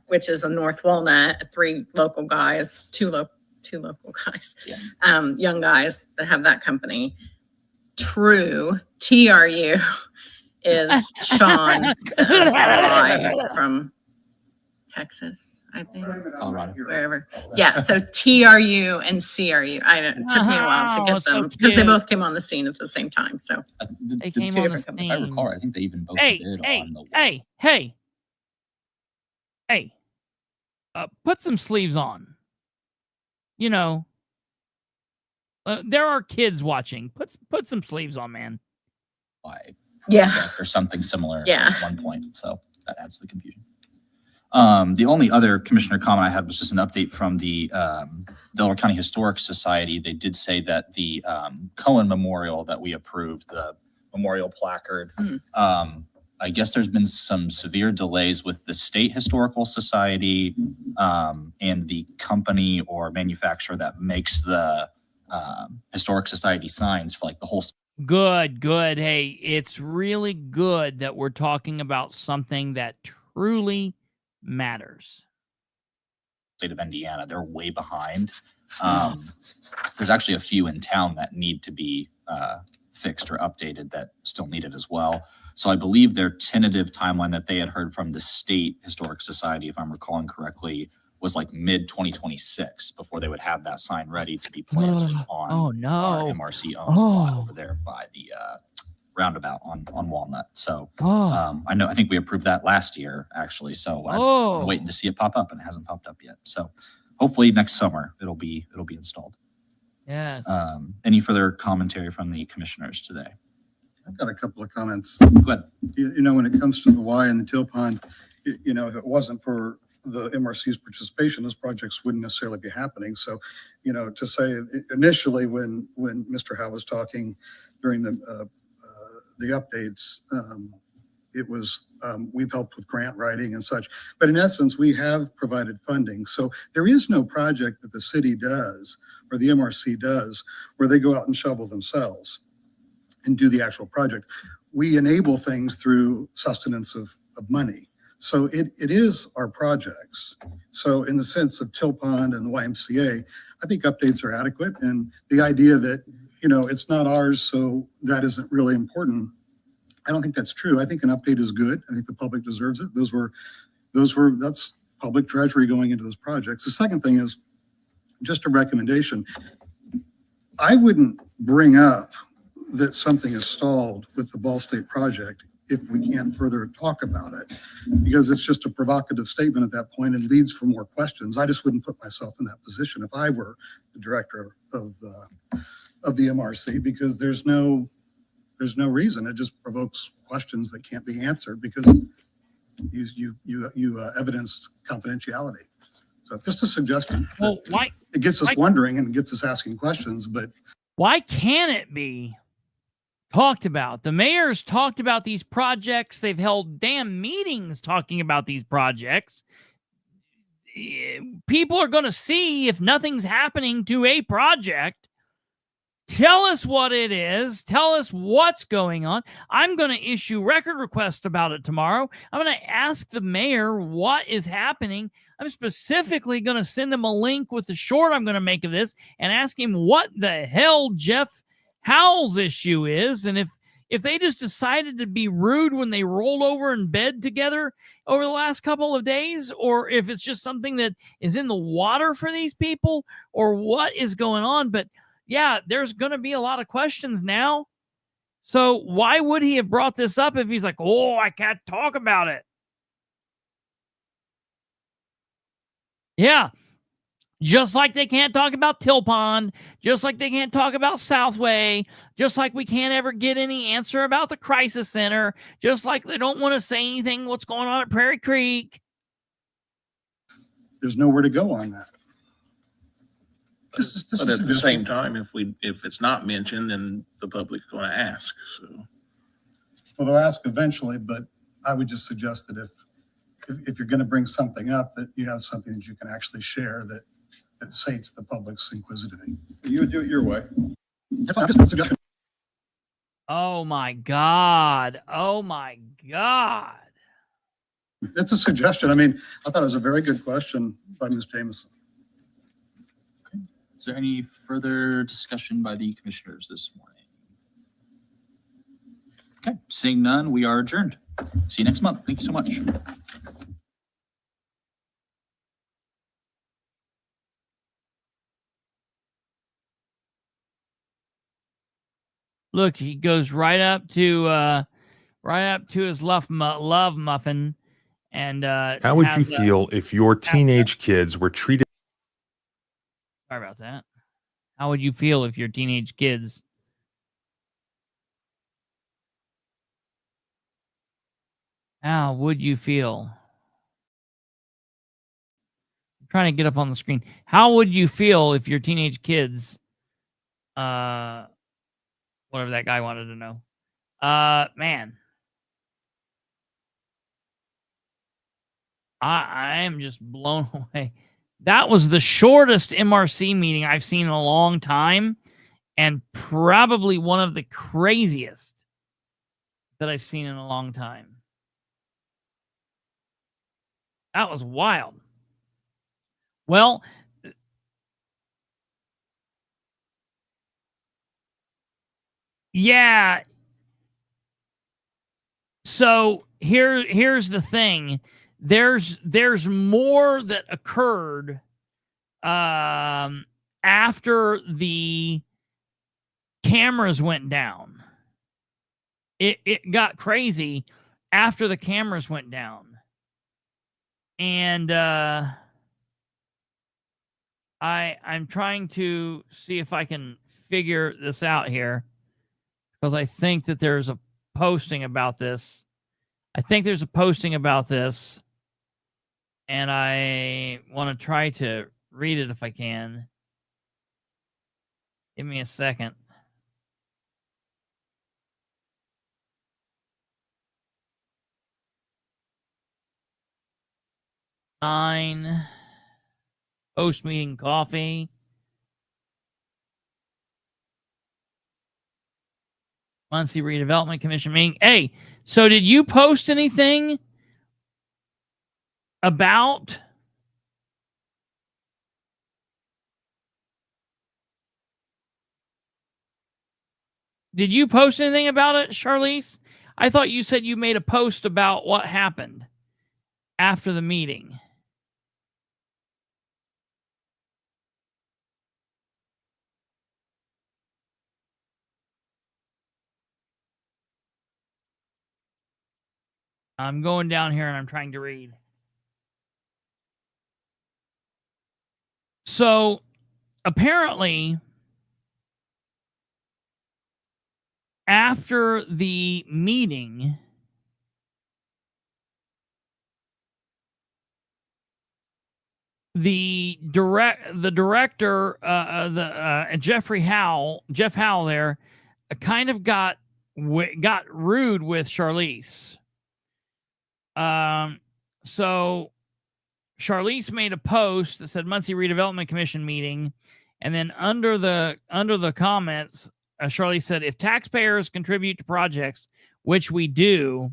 which is a North Walnut, two local guys, Yeah. young guys that have that company. True, TRU is Sean, the guy from Texas, I think, Colorado. wherever. Yeah, so TRU and CRU. It took me a while to Oh, get so them because they cute. both came on the scene at the same time. So They came on the different If I scene. recall, I think they even both Hey, did hey, on the. hey. Put some sleeves on. You know, there are kids watching. Put some sleeves on, man. yeah, Or something similar Yeah. at one point. So that adds to the confusion. The only other commissioner comment I had was just an update from the Delaware County Historic Society. They did say that the Cohen Memorial that we approved, the memorial placard, I guess there's been some severe delays with the State Historical Society and the company or manufacturer that makes the Historic Society signs for like the whole Good. Hey, it's really good that we're talking about something that truly matters. state of Indiana. They're way behind. There's actually a few in town that need to be fixed or updated that still need it as well. So I believe their tentative timeline that they had heard from the State Historic Society, if I'm recalling correctly, was like mid-2026 before they would have that sign ready to be planted on Oh, no. our MRC owned lot Oh. over there by the roundabout on Walnut. So Oh. I think we approved that last year, actually. So Oh. I'm waiting to see it pop up, and it hasn't popped up yet. So hopefully next summer it'll be installed. Yes. Any further commentary from the commissioners today? I've got a couple of comments. Go ahead. You know, when it comes to the Y and the Teal Pond, you know, if it wasn't for the MRC's participation, those projects wouldn't necessarily be happening. So, you know, to say initially when Mr. Howe was talking during the updates, it was, we've helped with grant writing and such, but in essence, we have provided funding. So there is no project that the city does or the MRC does where they go out and shovel themselves and do the actual project. We enable things through sustenance of money. So it is our projects. So in the sense of Teal Pond and the YMCA, I think updates are adequate. And the idea that, you know, it's not ours, so that isn't really important. I don't think that's true. I think an update is good. I think the public deserves it. That's public treasury going into those projects. The second thing is just a recommendation. I wouldn't bring up that something is stalled with the Ball State project if we can't further talk about it, because it's just a provocative statement at that point and leads for more questions. I just wouldn't put myself in that position if I were the director of the MRC, because there's no reason. It just provokes questions that can't be answered because you evidenced confidentiality. So just a suggestion. Well, why? It gets us wondering and gets us asking questions, but Why can't it be talked about? The mayor's talked about these projects. They've held damn meetings talking about these projects. People are going to see if nothing's happening to a project. Tell us what it is. Tell us what's going on. I'm going to issue record requests about it tomorrow. I'm going to ask the mayor what is happening. I'm specifically going to send him a link with the short I'm going to make of this and ask him what the hell Jeff Howell's issue is. And if they just decided to be rude when they rolled over in bed together over the last couple of days, or if it's just something that is in the water for these people, or what is going on. But yeah, there's going to be a lot of questions now. So why would he have brought this up if he's like, oh, I can't talk about it? Yeah. Just like they can't talk about Till Pond, just like they can't talk about Southway, just like we can't ever get any answer about the crisis center, just like they don't want to say anything what's going on at Prairie Creek. there's nowhere to go on that. But at the same time, if it's not mentioned, then the public's going to ask. So, Well, they'll ask eventually, but I would just suggest that if you're going to bring something up, that you have something that you can actually share that sates the public's inquisitivity. You would do it your way. That's not just a suggestion. Oh my God. Oh my God. It's a suggestion. I mean, I thought it was a very good question by Ms. Jameson. Is there any further discussion by the commissioners this morning? Okay, seeing none, we are adjourned. See you next month. Thank you so much. Look, he goes right up to his love muffin, and how would you feel if your teenage kids were treated? Sorry about that. How would you feel if your teenage kids? How would you feel? I'm trying to get up on the screen. How would you feel if your teenage kids, whatever that guy wanted to know, man, I am just blown away. That was the shortest MRC meeting I've seen in a long time, and probably one of the craziest that I've seen in a long time. That was wild. Well, yeah. So here's the thing. There's more that occurred after the cameras went down. It got crazy after the cameras went down. And I'm trying to see if I can figure this out here, because I think that there's a posting about this. And I want to try to read it if I can. Give me a second. Post meeting coffee. Muncie Redevelopment Commission meeting. Hey, so did you post anything about it, Charlize? I thought you said you made a post about what happened after the meeting. I'm going down here and I'm trying to read. So apparently, after the meeting, the director, Jeff Howell there, kind of got rude with Charlize. So Charlize made a post that said Muncie Redevelopment Commission meeting, and then under the comments, Charlize said, if taxpayers contribute to projects, which we do,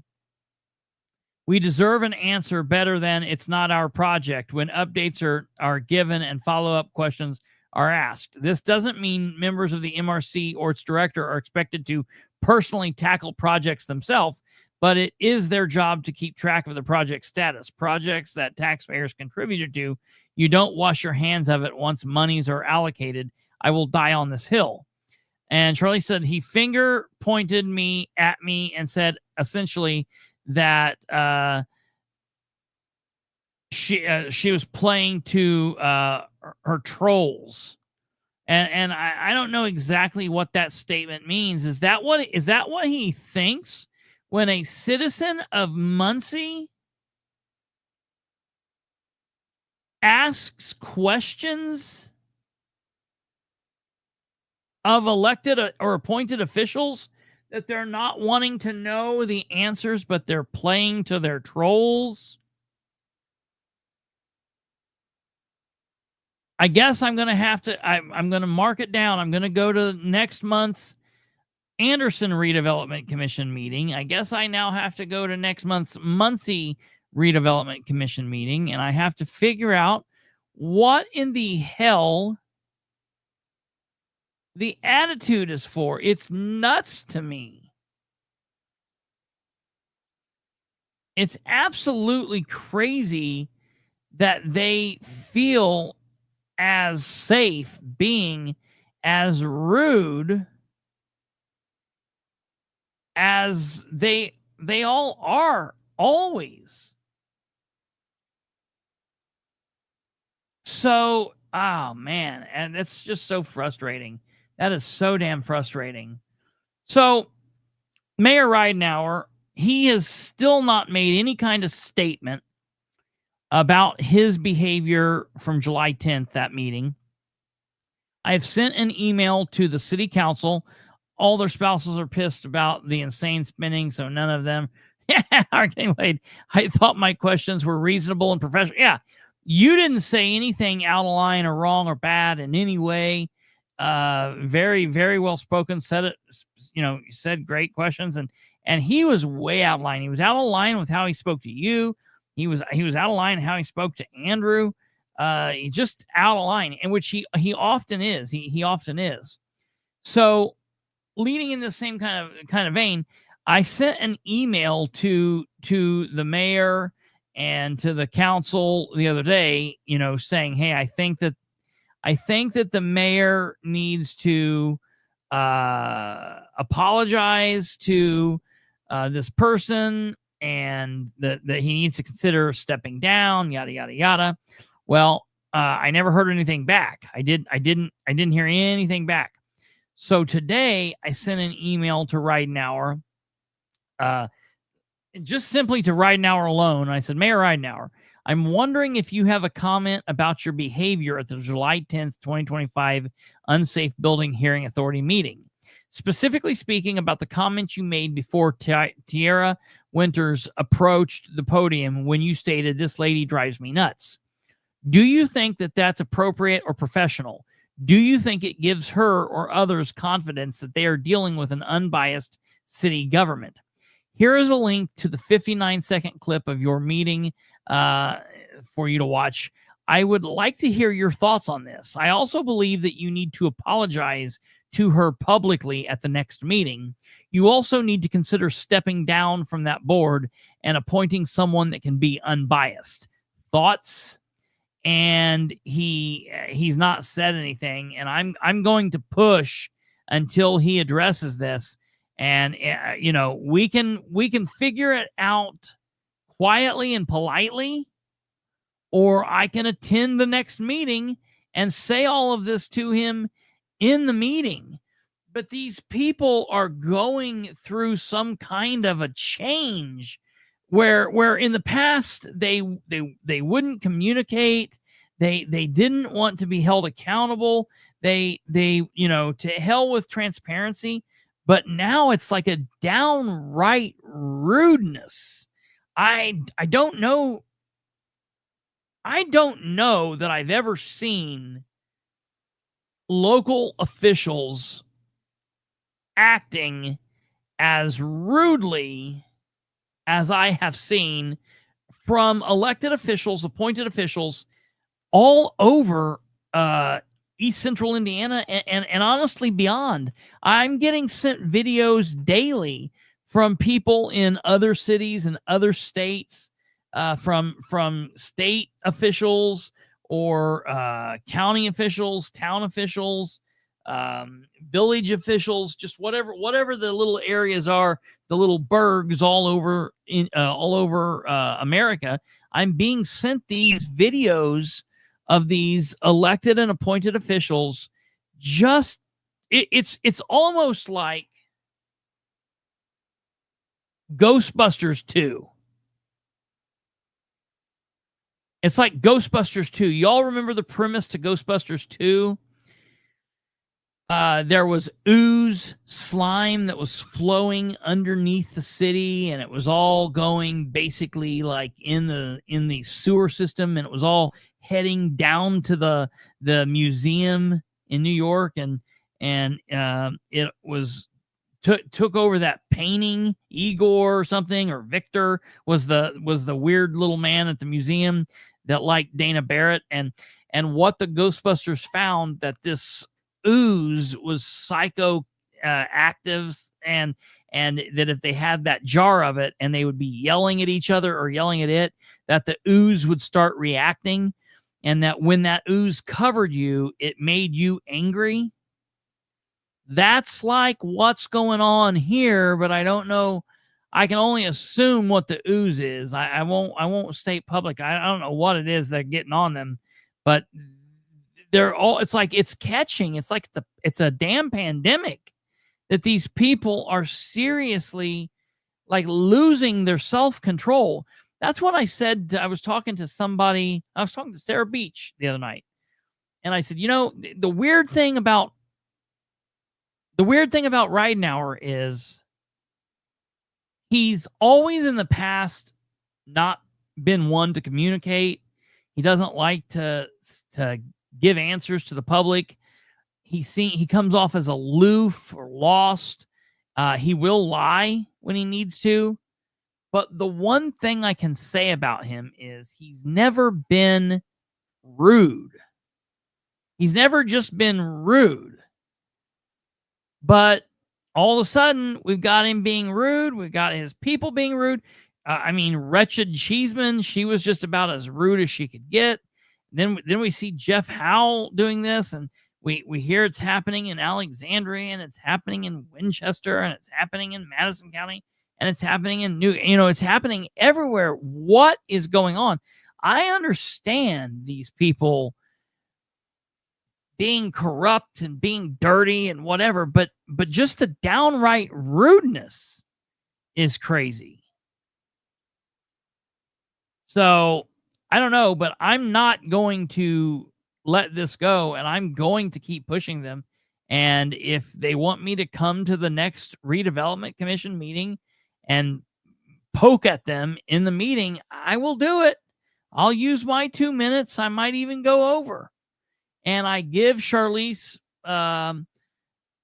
we deserve an answer better than it's not our project when updates are given and follow-up questions are asked. This doesn't mean members of the MRC or its director are expected to personally tackle projects themselves, but it is their job to keep track of the project status. Projects that taxpayers contributed to, you don't wash your hands of it once monies are allocated. I will die on this hill. And Charlie said he finger pointed at me and said essentially that she was playing to her trolls. And I don't know exactly what that statement means. Is that what he thinks when a citizen of Muncie asks questions of elected or appointed officials that they're not wanting to know the answers, but they're playing to their trolls? I guess I'm going to have to, I'm going to mark it down. I'm going to go to next month's Anderson Redevelopment Commission meeting. I guess I now have to go to next month's Muncie Redevelopment Commission meeting, and I have to figure out what in the hell the attitude is for. It's nuts to me. It's absolutely crazy that they feel as safe being as rude as they all are always. So, oh man, and it's just so frustrating. That is so damn frustrating. So, Mayor Ridenour, he has still not made any kind of statement about his behavior from July 10th, that meeting. I've sent an email to the city council. All their spouses are pissed about the insane spending, so none of them are getting laid. I thought my questions were reasonable and professional. Yeah, you didn't say anything out of line or wrong or bad in any way. Very, very well spoken. Said it, said great questions, and he was way out of line. He was out of line with how he spoke to you. He was out of line how he spoke to Andrew. He just out of line, in which he often is. He often is. So, leading in the same kind of vein, I sent an email to the mayor and to the council the other day, saying, hey, I think that the mayor needs to apologize to this person, and that he needs to consider stepping down, yada yada yada. Well, I never heard anything back. I didn't hear anything back. So today I sent an email to Ridenour, just simply to Ridenour alone. I said, Mayor Ridenour, I'm wondering if you have a comment about your behavior at the July 10th, 2025 Unsafe Building Hearing Authority meeting. Specifically speaking about the comments you made before Tiara Winters approached the podium when you stated, this lady drives me nuts. Do you think that that's appropriate or professional? Do you think it gives her or others confidence that they are dealing with an unbiased city government? Here is a link to the 59-second clip of your meeting for you to watch. I would like to hear your thoughts on this. I also believe that you need to apologize to her publicly at the next meeting, you also need to consider stepping down from that board and appointing someone that can be unbiased. Thoughts? And he's not said anything, and I'm going to push until he addresses this. And we can figure it out quietly and politely, or I can attend the next meeting and say all of this to him in the meeting. But these people are going through some kind of a change where in the past they wouldn't communicate. They didn't want to be held accountable. They to hell with transparency. But now it's like a downright rudeness. I don't know that I've ever seen local officials acting as rudely as I have seen from elected officials, appointed officials all over East Central Indiana and honestly beyond. I'm getting sent videos daily from people in other cities and other states, from state officials or county officials, town officials, village officials, just whatever the little areas are, the little burgs all over America. I'm being sent these videos of these elected and appointed officials. Just it's almost like Ghostbusters 2. It's like Ghostbusters 2. Y'all remember the premise to Ghostbusters 2? There was ooze, slime that was flowing underneath the city, and it was all going basically like in the sewer system, and it was all heading down to the museum in New York, and it was took over that painting. Igor or something, or Victor was the weird little man at the museum that liked Dana Barrett, and what the Ghostbusters found, that this ooze was psychoactive, and that if they had that jar of it and they would be yelling at each other or yelling at it, that the ooze would start reacting, and that when that ooze covered you, it made you angry. That's like what's going on here, but I don't know. I can only assume what the ooze is. I won't state public. I don't know what it is they're getting on them, but they're all, it's like it's catching. It's like it's a damn pandemic that these people are seriously like losing their self-control. That's what I said. I was talking to somebody. I was talking to Sarah Beach the other night, and I said, the weird thing about Ridenour is he's always in the past not been one to communicate. He doesn't like to give answers to the public. He comes off as aloof or lost. He will lie when he needs to. But the one thing I can say about him is he's never been rude. He's never just been rude. But all of a sudden, we've got him being rude. We've got his people being rude. Wretched Cheeseman, she was just about as rude as she could get. Then we see Jeff Howell doing this, and we hear it's happening in Alexandria, and it's happening in Winchester, and it's happening in Madison County, and it's happening in it's happening everywhere. What is going on? I understand these people being corrupt and being dirty and whatever, but just the downright rudeness is crazy. So I don't know, but I'm not going to let this go, and I'm going to keep pushing them. And if they want me to come to the next redevelopment commission meeting and poke at them in the meeting, I will do it. I'll use my 2 minutes. I might even go over. And I give Charlize a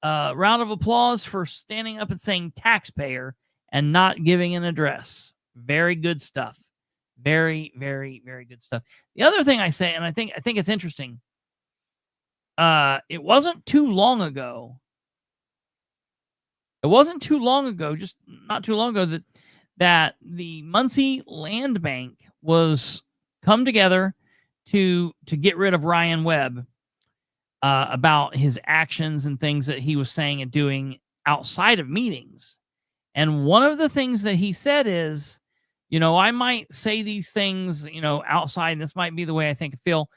round of applause for standing up and saying taxpayer and not giving an address. Very good stuff. Very, very, very good stuff. The other thing I say, and I think it's interesting, it wasn't too long ago It wasn't too long ago, just not too long ago, that the Muncie Land Bank was come together to get rid of Ryan Webb about his actions and things that he was saying and doing outside of meetings. And one of the things that he said is, I might say these things, outside, and this might be the way I think and feel,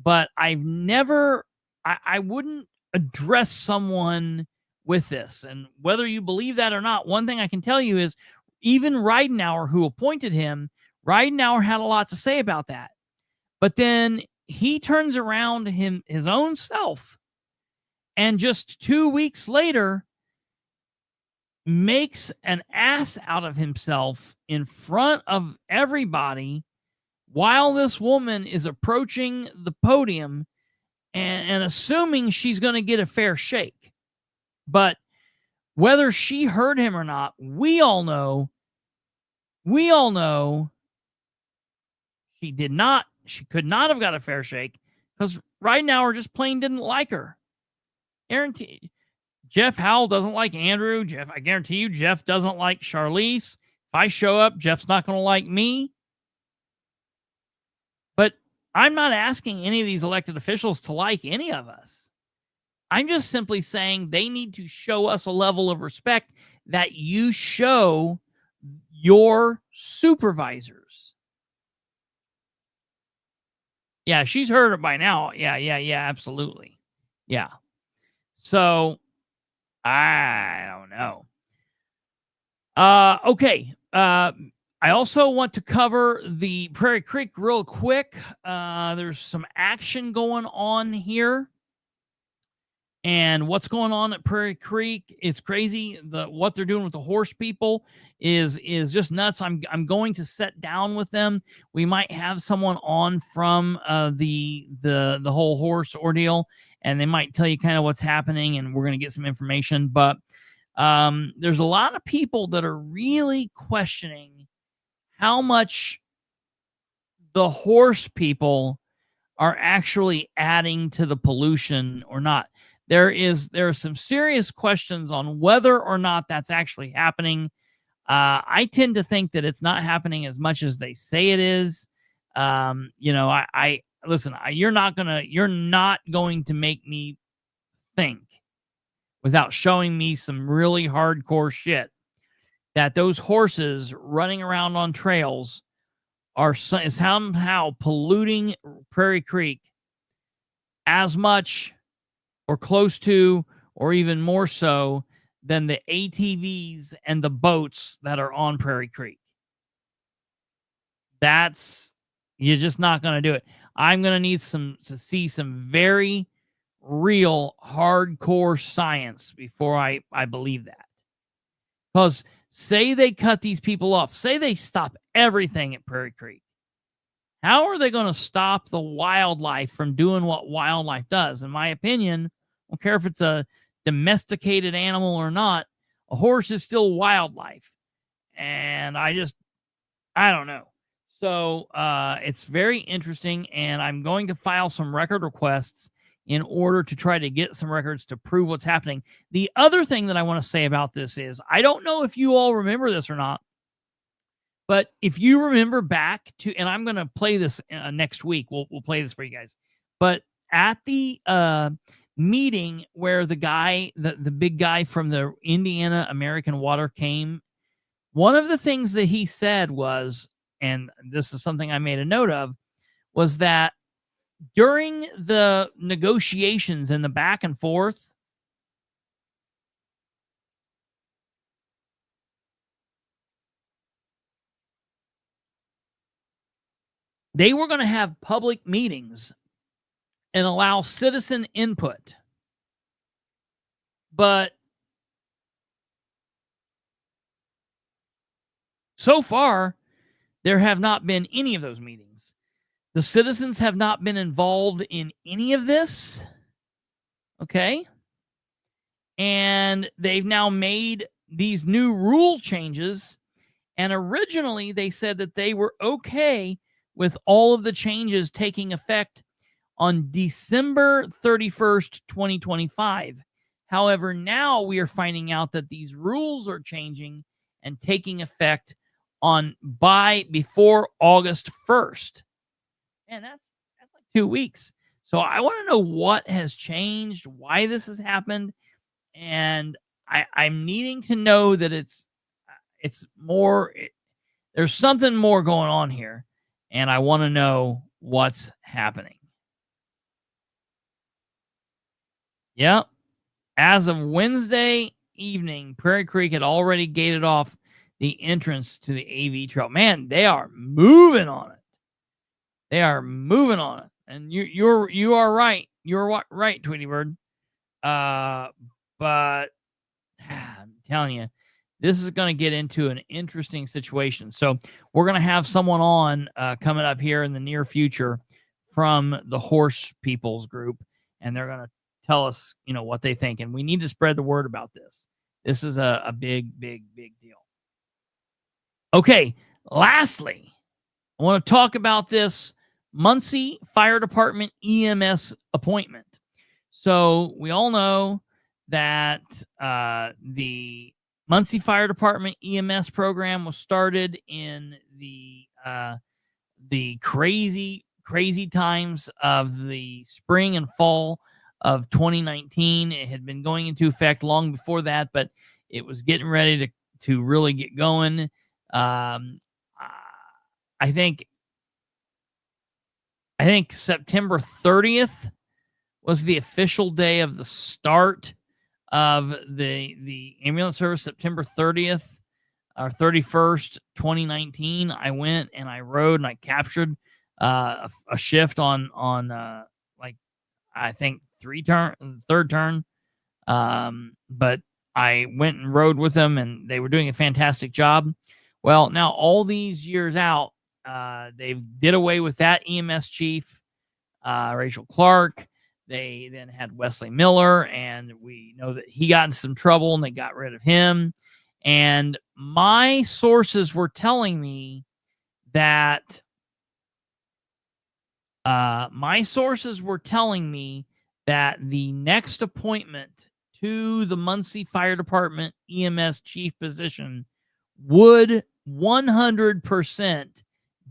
but I wouldn't address someone with this. And whether you believe that or not, one thing I can tell you is even Ridenour, who appointed him, Ridenour had a lot to say about that. But then he turns around his own self and just 2 weeks later makes an ass out of himself in front of everybody while this woman is approaching the podium and assuming she's going to get a fair shake. But whether she heard him or not, we all know she did not. She could not have got a fair shake because Ridenour just plain didn't like her. Guaranteed. Jeff Howell doesn't like Andrew. I guarantee you, Jeff doesn't like Charlize. If I show up, Jeff's not going to like me. But I'm not asking any of these elected officials to like any of us. I'm just simply saying they need to show us a level of respect that you show your supervisors. Yeah, she's heard it by now. Yeah, absolutely. Yeah. So, I don't know. Okay. I also want to cover the Prairie Creek real quick. There's some action going on here. And what's going on at Prairie Creek, it's crazy. What they're doing with the horse people is just nuts. I'm going to sit down with them. We might have someone on from the whole horse ordeal, and they might tell you kind of what's happening, and we're going to get some information. But there's a lot of people that are really questioning how much the horse people are actually adding to the pollution or not. There are some serious questions on whether or not that's actually happening. I tend to think that it's not happening as much as they say it is. Listen, you're not going to make me think without showing me some really hardcore shit that those horses running around on trails is somehow polluting Prairie Creek as much or close to, or even more so than the ATVs and the boats that are on Prairie Creek. You're just not going to do it. I'm going to need to see some very real hardcore science before I believe that. Because say they cut these people off, say they stop everything at Prairie Creek. How are they going to stop the wildlife from doing what wildlife does? In my opinion, I don't care if it's a domesticated animal or not, a horse is still wildlife. And I don't know. So it's very interesting, and I'm going to file some record requests in order to try to get some records to prove what's happening. The other thing that I want to say about this is, I don't know if you all remember this or not, but if you remember back to, and I'm going to play this next week, we'll play this for you guys. But at the meeting where the big guy from the Indiana American Water came, one of the things that he said was, and this is something I made a note of, was that during the negotiations and the back and forth, they were going to have public meetings and allow citizen input. But so far, there have not been any of those meetings. The citizens have not been involved in any of this. Okay? And they've now made these new rule changes. And originally, they said that they were okay with all of the changes taking effect on December 31st, 2025. However, now we are finding out that these rules are changing and taking effect before August 1st. And that's like 2 weeks. So I want to know what has changed, why this has happened, and I'm needing to know that it's more. There's something more going on here, and I want to know what's happening. Yep. As of Wednesday evening, Prairie Creek had already gated off the entrance to the AV trail. Man, they are moving on it. They are moving on it. And you are right. You're right, Tweety Bird. But I'm telling you, this is going to get into an interesting situation. So we're going to have someone on coming up here in the near future from the horse people's group, and they're going to tell us, what they think. And we need to spread the word about this. This is a big, big, big deal. Okay, lastly, I want to talk about this Muncie Fire Department EMS appointment. So we all know that the Muncie Fire Department EMS program was started in the crazy times of the spring and fall of 2019. It had been going into effect long before that, but it was getting ready to really get going. I think September 30th was the official day of the start of the ambulance service. September 30th or 31st, 2019. I went and I rode and I captured a shift on I think third turn. But I went and rode with them, and they were doing a fantastic job. Well, now all these years out, they did away with that EMS chief, Rachel Clark. They then had Wesley Miller, and we know that he got in some trouble, and they got rid of him. And my sources were telling me that the next appointment to the Muncie Fire Department EMS chief position would 100%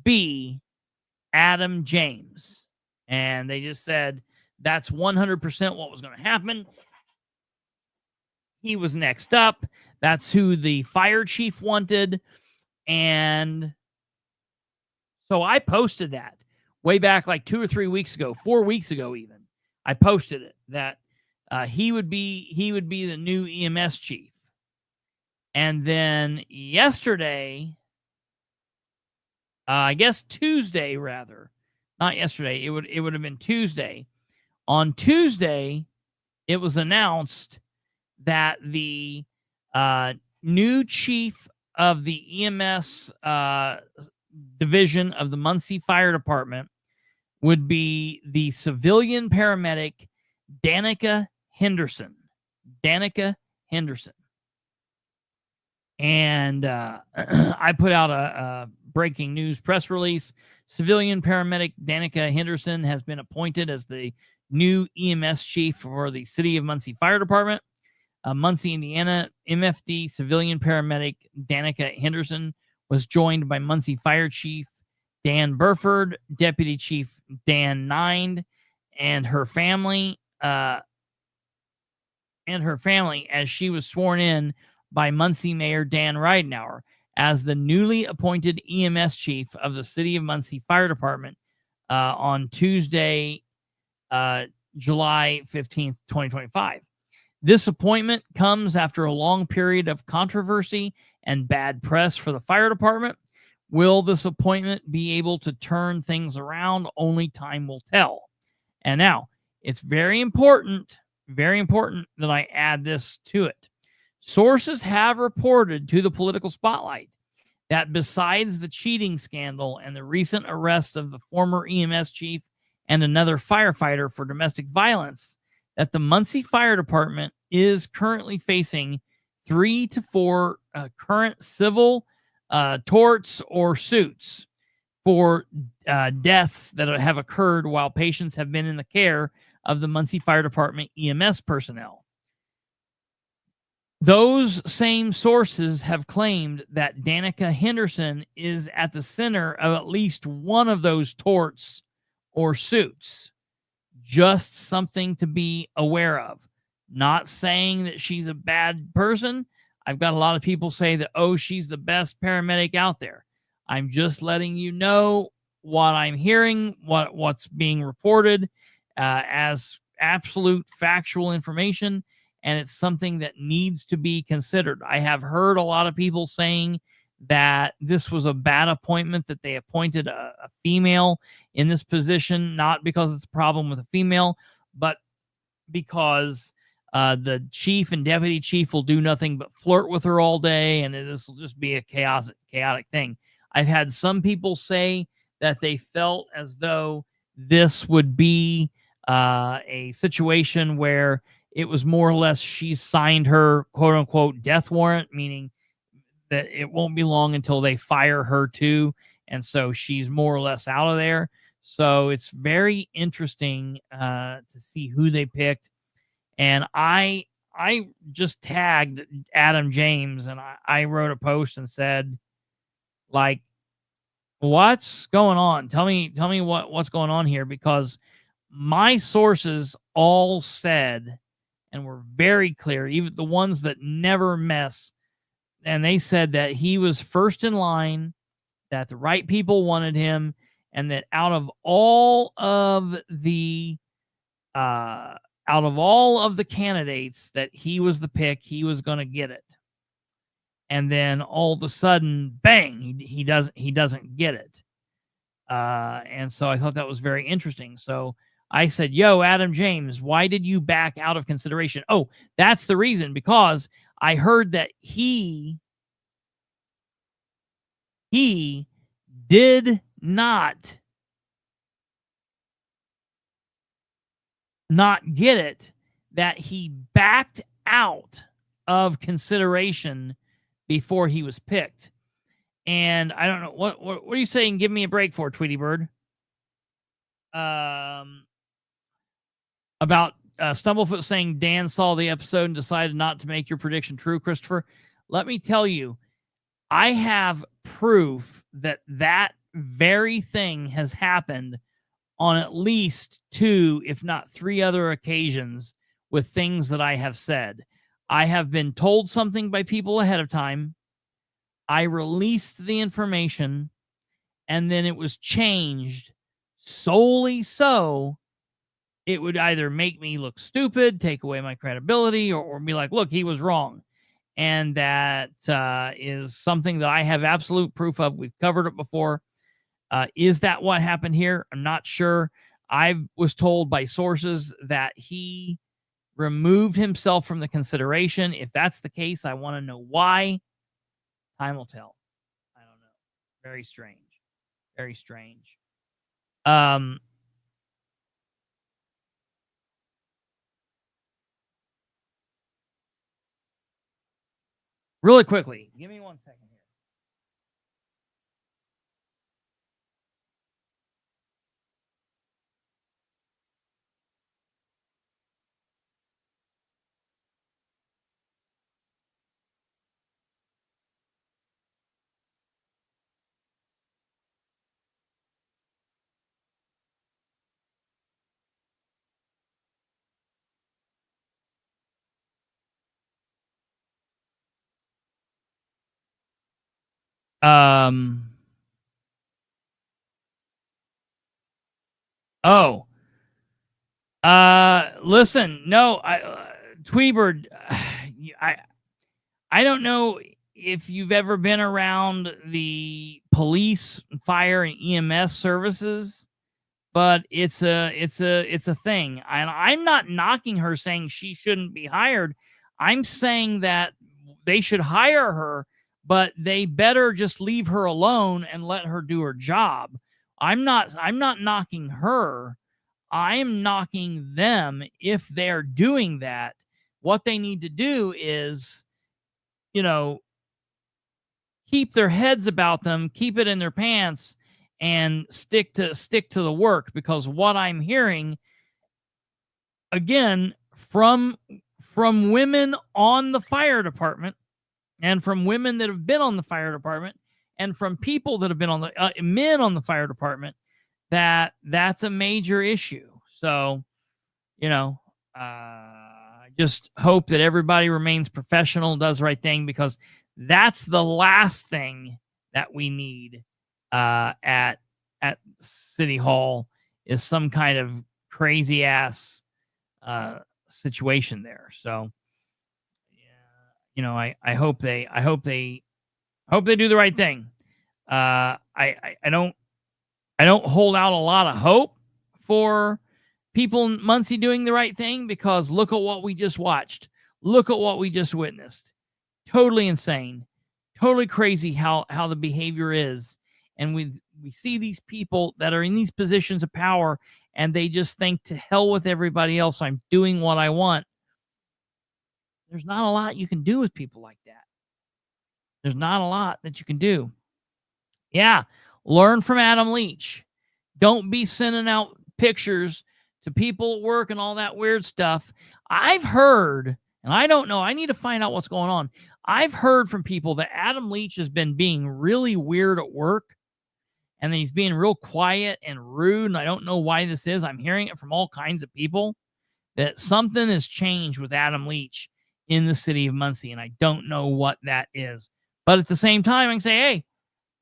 be Adam James. And they just said that's 100% what was going to happen. He was next up. That's who the fire chief wanted. And so I posted that way back like 2 or 3 weeks ago, 4 weeks ago even. I posted it that he would be the new EMS chief. And then yesterday, I guess Tuesday rather, not yesterday, it would have been Tuesday. On Tuesday, it was announced that the new chief of the EMS division of the Muncie Fire Department would be the civilian paramedic Danica Henderson. And I put out a breaking news press release. Civilian paramedic Danica Henderson has been appointed as the new EMS chief for the City of Muncie Fire Department. Muncie, Indiana, MFD civilian paramedic Danica Henderson was joined by Muncie Fire Chief Dan Burford, Deputy Chief Dan Nind, and her family as she was sworn in by Muncie Mayor Dan Ridenour as the newly appointed EMS chief of the City of Muncie Fire Department on Tuesday, July 15th, 2025. This appointment comes after a long period of controversy and bad press for the fire department. Will this appointment be able to turn things around? Only time will tell. And now, it's very important that I add this to it. Sources have reported to the Political Spotlight that besides the cheating scandal and the recent arrest of the former EMS chief and another firefighter for domestic violence, that the Muncie Fire Department is currently facing 3 to 4 current civil torts or suits for deaths that have occurred while patients have been in the care of the Muncie Fire Department EMS personnel. Those same sources have claimed that Danica Henderson is at the center of at least one of those torts or suits. Just something to be aware of. Not saying that she's a bad person. I've got a lot of people say that, oh, she's the best paramedic out there. I'm just letting you know what I'm hearing, what's being reported as absolute factual information. And it's something that needs to be considered. I have heard a lot of people saying that this was a bad appointment, that they appointed a female in this position, not because it's a problem with a female, but because the chief and deputy chief will do nothing but flirt with her all day, and this will just be a chaotic thing. I've had some people say that they felt as though this would be a situation where it was more or less she signed her quote-unquote death warrant, meaning that it won't be long until they fire her too, and so she's more or less out of there. So it's very interesting to see who they picked. And I just tagged Adam James, and I wrote a post and said, like, what's going on? Tell me what's going on here, because my sources all said, and were very clear, even the ones that never mess, and they said that he was first in line, that the right people wanted him, and that out of all of the candidates, that he was the pick, he was going to get it. And then all of a sudden, bang, he doesn't get it. And so I thought that was very interesting. So I said, yo, Adam James, why did you back out of consideration? Oh, that's the reason, because I heard that he did not get it, that he backed out of consideration before he was picked. And I don't know, what are you saying? Give me a break for, Tweety Bird. About Stumblefoot saying Dan saw the episode and decided not to make your prediction true, Christopher. Let me tell you, I have proof that that very thing has happened on at least 2, if not 3 other occasions with things that I have said. I have been told something by people ahead of time. I released the information, and then it was changed solely so it would either make me look stupid, take away my credibility, or be like, look, he was wrong. And that is something that I have absolute proof of. We've covered it before. Is that what happened here? I'm not sure. I was told by sources that he removed himself from the consideration. If that's the case, I want to know why. Time will tell. I don't know. Very strange. Very strange. Really quickly, give me 1 second here. Listen, no, Tweebird, I don't know if you've ever been around the police, fire, and EMS services, but it's a thing. And I'm not knocking her, saying she shouldn't be hired. I'm saying that they should hire her, but they better just leave her alone and let her do her job. I'm not knocking her. I'm knocking them if they're doing that. What they need to do is, keep their heads about them, keep it in their pants, and stick to the work. Because what I'm hearing, again, from from women on the fire department, and from women that have been on the fire department, and from people that have been on the men on the fire department, that's a major issue. So, just hope that everybody remains professional, does the right thing, because that's the last thing that we need at City Hall is some kind of crazy ass situation there. So, I hope they do the right thing. I don't hold out a lot of hope for people in Muncie doing the right thing, because look at what we just watched. Look at what we just witnessed. Totally insane. Totally crazy how the behavior is. And we see these people that are in these positions of power, and they just think, to hell with everybody else, I'm doing what I want. There's not a lot you can do with people like that. There's not a lot that you can do. Yeah, learn from Adam Leach. Don't be sending out pictures to people at work and all that weird stuff. I've heard, and I don't know, I need to find out what's going on. I've heard from people that Adam Leach has been being really weird at work, and then he's being real quiet and rude, and I don't know why this is. I'm hearing it from all kinds of people, that something has changed with Adam Leach in the city of Muncie, and I don't know what that is. But at the same time, I can say, hey,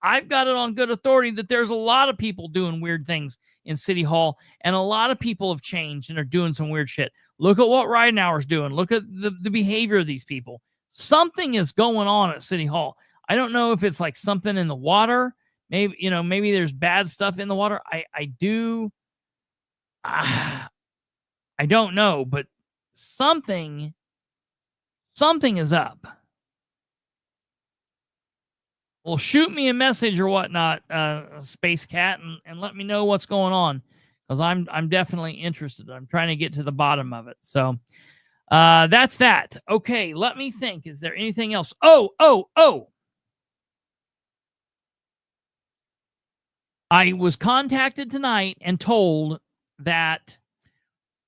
I've got it on good authority that there's a lot of people doing weird things in City Hall, and a lot of people have changed and are doing some weird shit. Look at what Ridenour's doing. Look at the behavior of these people. Something is going on at City Hall. I don't know if it's like something in the water. Maybe there's bad stuff in the water. I don't know, but something is up. Well, shoot me a message or whatnot, Space Cat, and let me know what's going on, because I'm definitely interested. I'm trying to get to the bottom of it. So that's that. Okay, let me think. Is there anything else? Oh. I was contacted tonight and told that,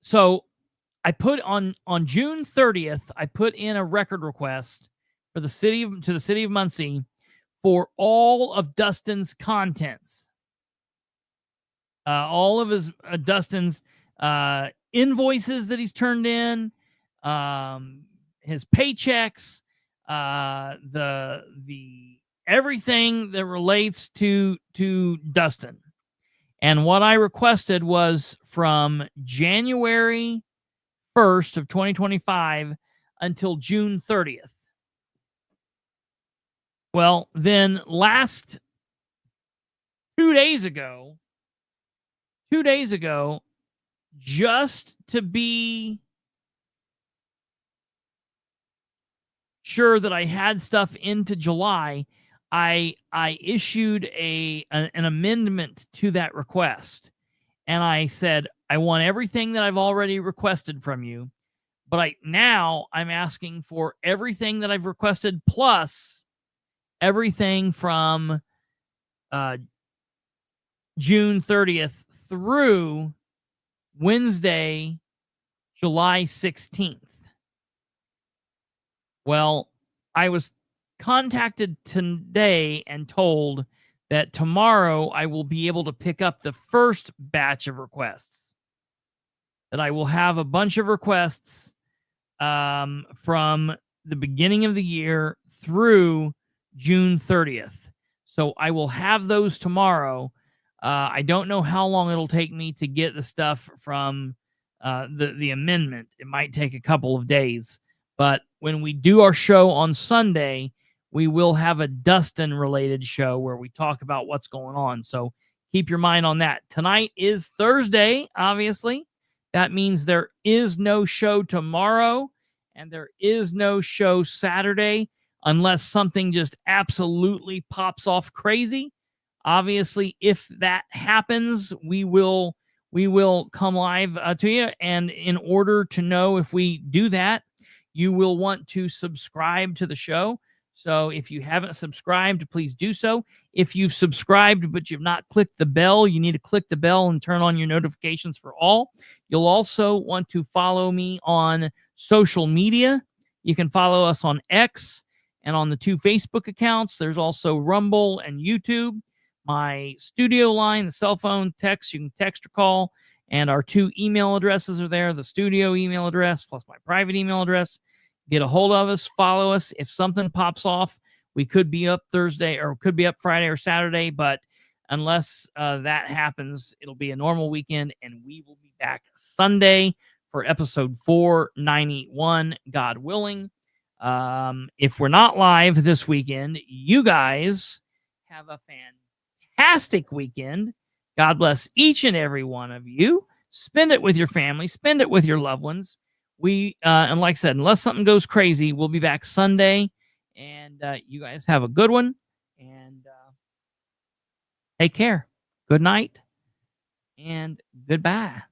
so I put on June 30th, I put in a record request for the city of Muncie for all of Dustin's contents. All of Dustin's invoices that he's turned in, his paychecks, the everything that relates to Dustin. And what I requested was from January 1st of 2025 until June 30th. Well, then last 2 days ago, just to be sure that I had stuff into July, I issued an amendment to that request. And I said, I want everything that I've already requested from you, but I'm asking for everything that I've requested plus everything from June 30th through Wednesday, July 16th. Well, I was contacted today and told that tomorrow I will be able to pick up the first batch of requests. That I will have a bunch of requests from the beginning of the year through June 30th. So I will have those tomorrow. I don't know how long it'll take me to get the stuff from the amendment. It might take a couple of days. But when we do our show on Sunday, we will have a Dustin-related show where we talk about what's going on. So keep your mind on that. Tonight is Thursday, obviously. That means there is no show tomorrow, and there is no show Saturday unless something just absolutely pops off crazy. Obviously, if that happens, we will come live to you. And in order to know if we do that, you will want to subscribe to the show. So if you haven't subscribed, please do so. If you've subscribed but you've not clicked the bell, you need to click the bell and turn on your notifications for all. You'll also want to follow me on social media. You can follow us on X and on the 2 Facebook accounts. There's also Rumble and YouTube. My studio line, the cell phone text, you can text or call, and our 2 email addresses are there, the studio email address plus my private email address. Get a hold of us, follow us. If something pops off, we could be up Thursday or could be up Friday or Saturday, but unless that happens, it'll be a normal weekend, and we will be back Sunday for episode 491, God willing. If we're not live this weekend, you guys have a fantastic weekend. God bless each and every one of you. Spend it with your family. Spend it with your loved ones. And like I said, unless something goes crazy, we'll be back Sunday. And you guys have a good one. And take care. Good night. And goodbye.